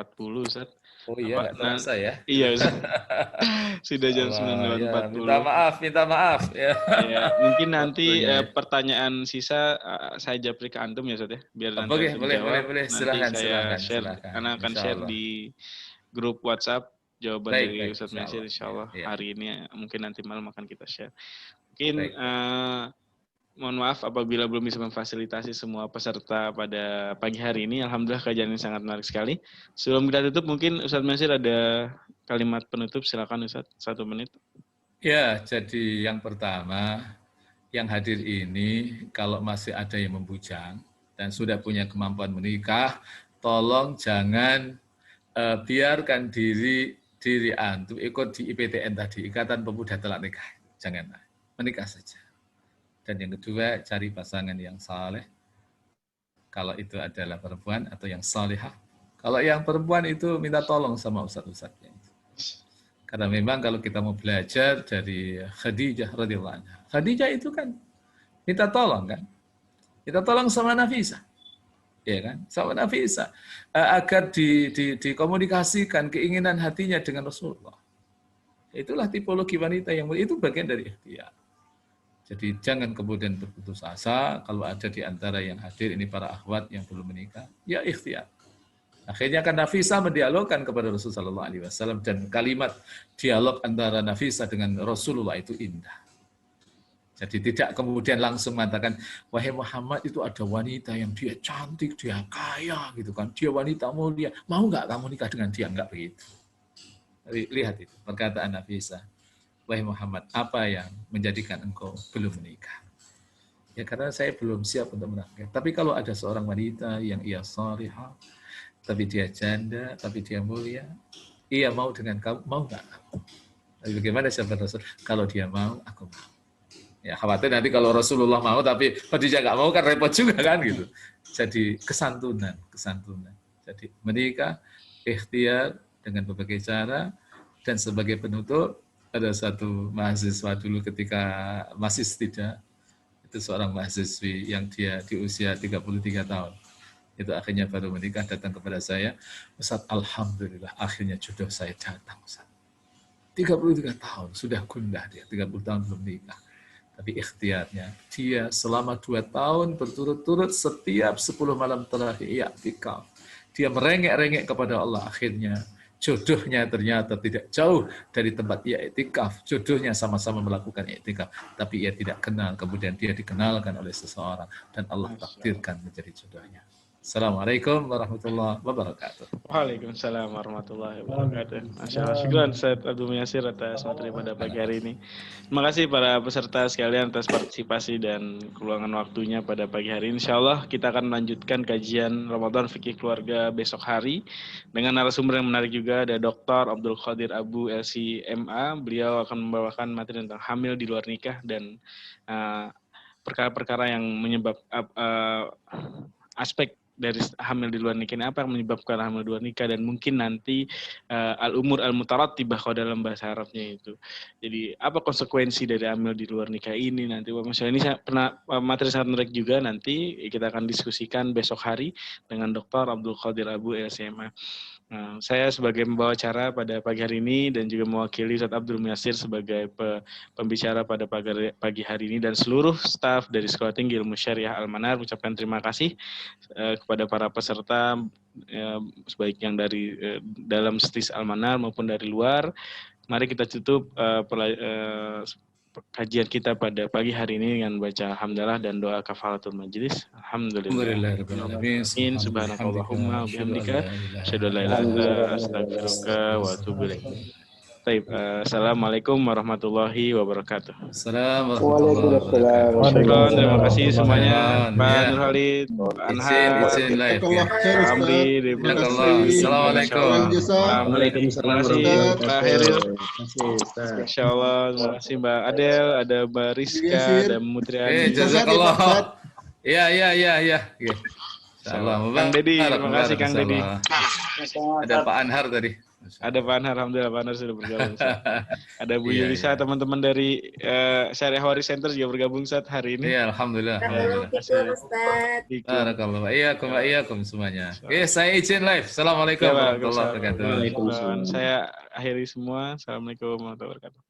Ustaz. Oh iya, nggak terasa ya. Iya, Ustaz. Sudah jam Allah, 9.40. ya, minta maaf. Ya. Ya, mungkin nanti Waktunya. pertanyaan sisa saya japri ke antum ya, Ustaz ya, biar nanti Boleh, antum boleh, jawab. boleh. Nanti Silakan, saya silakan, share, silakan. karena akan Insya share Allah. di grup WhatsApp jawaban Baik, dari baik, Ustaz insya Mesir, Allah. insya Allah Ya. hari ini, mungkin nanti malam akan kita share. Mungkin Baik. mohon maaf apabila belum bisa memfasilitasi semua peserta pada pagi hari ini. Alhamdulillah kajian ini sangat menarik sekali. Sebelum kita tutup, mungkin Ustaz Mesir ada kalimat penutup, silakan Ustaz, 1 menit. Ya, jadi yang pertama, yang hadir ini kalau masih ada yang membujang dan sudah punya kemampuan menikah, tolong jangan biarkan diri antum ikut di IPTN tadi, Ikatan Pemuda Telah Nikah. Jangan, menikah saja. Dan yang kedua, cari pasangan yang saleh. Kalau itu adalah perempuan atau yang salihah. Kalau yang perempuan itu minta tolong sama ustadz-ustadznya. Karena memang kalau kita mau belajar dari Khadijah radhiyallahu anha. Khadijah itu kan minta tolong kan. Minta tolong sama Nafisah. Ya kan? Sama Nafisah. Agar dikomunikasikan keinginan hatinya dengan Rasulullah. Itulah tipologi wanita yang itu bagian dari ikhtiar. Jadi jangan kemudian berputus asa kalau ada di antara yang hadir ini para akhwat yang belum menikah, ya ikhtiar. Akhirnya kan Nafisah mendialogkan kepada Rasulullah SAW dan kalimat dialog antara Nafisah dengan Rasulullah itu indah. Jadi tidak kemudian langsung mengatakan, wahai Muhammad itu ada wanita yang dia cantik, dia kaya gitu kan, dia wanita mulia, mau nggak kamu nikah dengan dia? Enggak begitu. Lihat itu perkataan Nafisah. Wahai Muhammad, apa yang menjadikan engkau belum menikah? Ya karena saya belum siap untuk menikah. Tapi kalau ada seorang wanita yang ia salihah, tapi dia janda, tapi dia mulia, ia mau dengan kamu, mau nggak? Tapi bagaimana sahabat Rasul? Kalau dia mau, aku mau. Ya khawatir nanti kalau Rasulullah mau, tapi Khadijah nggak mau kan repot juga kan gitu. Jadi kesantunan. Jadi menikah, ikhtiar dengan berbagai cara, dan sebagai penutup, ada satu mahasiswa dulu ketika masih tidak, itu seorang mahasiswi yang dia di usia 33 tahun. Itu akhirnya baru menikah, datang kepada saya, Ustaz, alhamdulillah akhirnya jodoh saya datang, Ustaz. 33 tahun, sudah gundah dia, 30 tahun belum nikah. Tapi ikhtiarnya, dia selama 2 tahun berturut-turut setiap 10 malam terakhir, i'tikaf. Dia merengek-rengek kepada Allah, akhirnya jodohnya ternyata tidak jauh dari tempat ia i'tikaf. Jodohnya sama-sama melakukan i'tikaf, tapi ia tidak kenal. Kemudian dia dikenalkan oleh seseorang dan Allah takdirkan menjadi jodohnya. Assalamualaikum warahmatullahi wabarakatuh. Waalaikumsalam warahmatullahi wabarakatuh. Masya Allah. Syukran Ustaz Abdul Yasir atas materi pada pagi hari ini. Terima kasih para peserta sekalian atas partisipasi dan keluangan waktunya pada pagi hari ini. Insya Allah kita akan melanjutkan kajian Ramadan Fikih Keluarga besok hari dengan narasumber yang menarik juga. Ada Dr. Abdul Qadir Abu LC.MA. Beliau akan membawakan materi tentang hamil di luar nikah dan perkara-perkara yang menyebab aspek dari hamil di luar nikah ini, apa yang menyebabkan hamil di luar nikah, dan mungkin nanti al-umur al-mutarattibah kalau dalam bahasa Arabnya itu. Jadi apa konsekuensi dari hamil di luar nikah ini nanti. Misalnya ini pernah materi sangat menarik juga, nanti kita akan diskusikan besok hari dengan Dr. Abdul Qadir Abu LCMA. Nah, saya sebagai pembawa acara pada pagi hari ini dan juga mewakili Ustaz Abdul Muyassir sebagai pembicara pada pagi hari ini, dan seluruh staf dari Sekolah Tinggi Ilmu Syariah Al-Manar mengucapkan terima kasih kepada para peserta, sebaik yang dari dalam STIS Al-Manar maupun dari luar. Mari kita tutup kajian kita pada pagi hari ini dengan baca hamdalah dan doa kafaratul majlis. Alhamdulillah. Subhanakallahumma wa bihamdika asyhadu an la ilaha illa anta astaghfiruka wa atubu ilaik. Baik, assalamualaikum warahmatullahi wabarakatuh. Assalamualaikum warahmatullahi Waalaikumsalam. Terima kasih semuanya, Pak Ya. Nur Khalid, Pak Anhar, Izin live ya. Pak Amri, Assalamualaikum. Terima kasih Pak Heril. Insyaallah, terima kasih Mbak Adel, ada Mbak Rizka, ada Mutriani. Jazakallah. Ya. Insyaallah. Kang Dedi, terima kasih Kang Dedi. Ada Pak Anhar tadi. Ada Pak Anhar, alhamdulillah Pak Anhar sudah bergabung. Ada Bu Yulisa, teman-teman dari Syariah Waris Center juga bergabung saat hari ini. Iya, alhamdulillah. Barakallahu. Iyakum semuanya. Oke, saya izin live. Assalamualaikum warahmatullahi wabarakatuh. Saya akhiri semua. Assalamualaikum warahmatullahi wabarakatuh.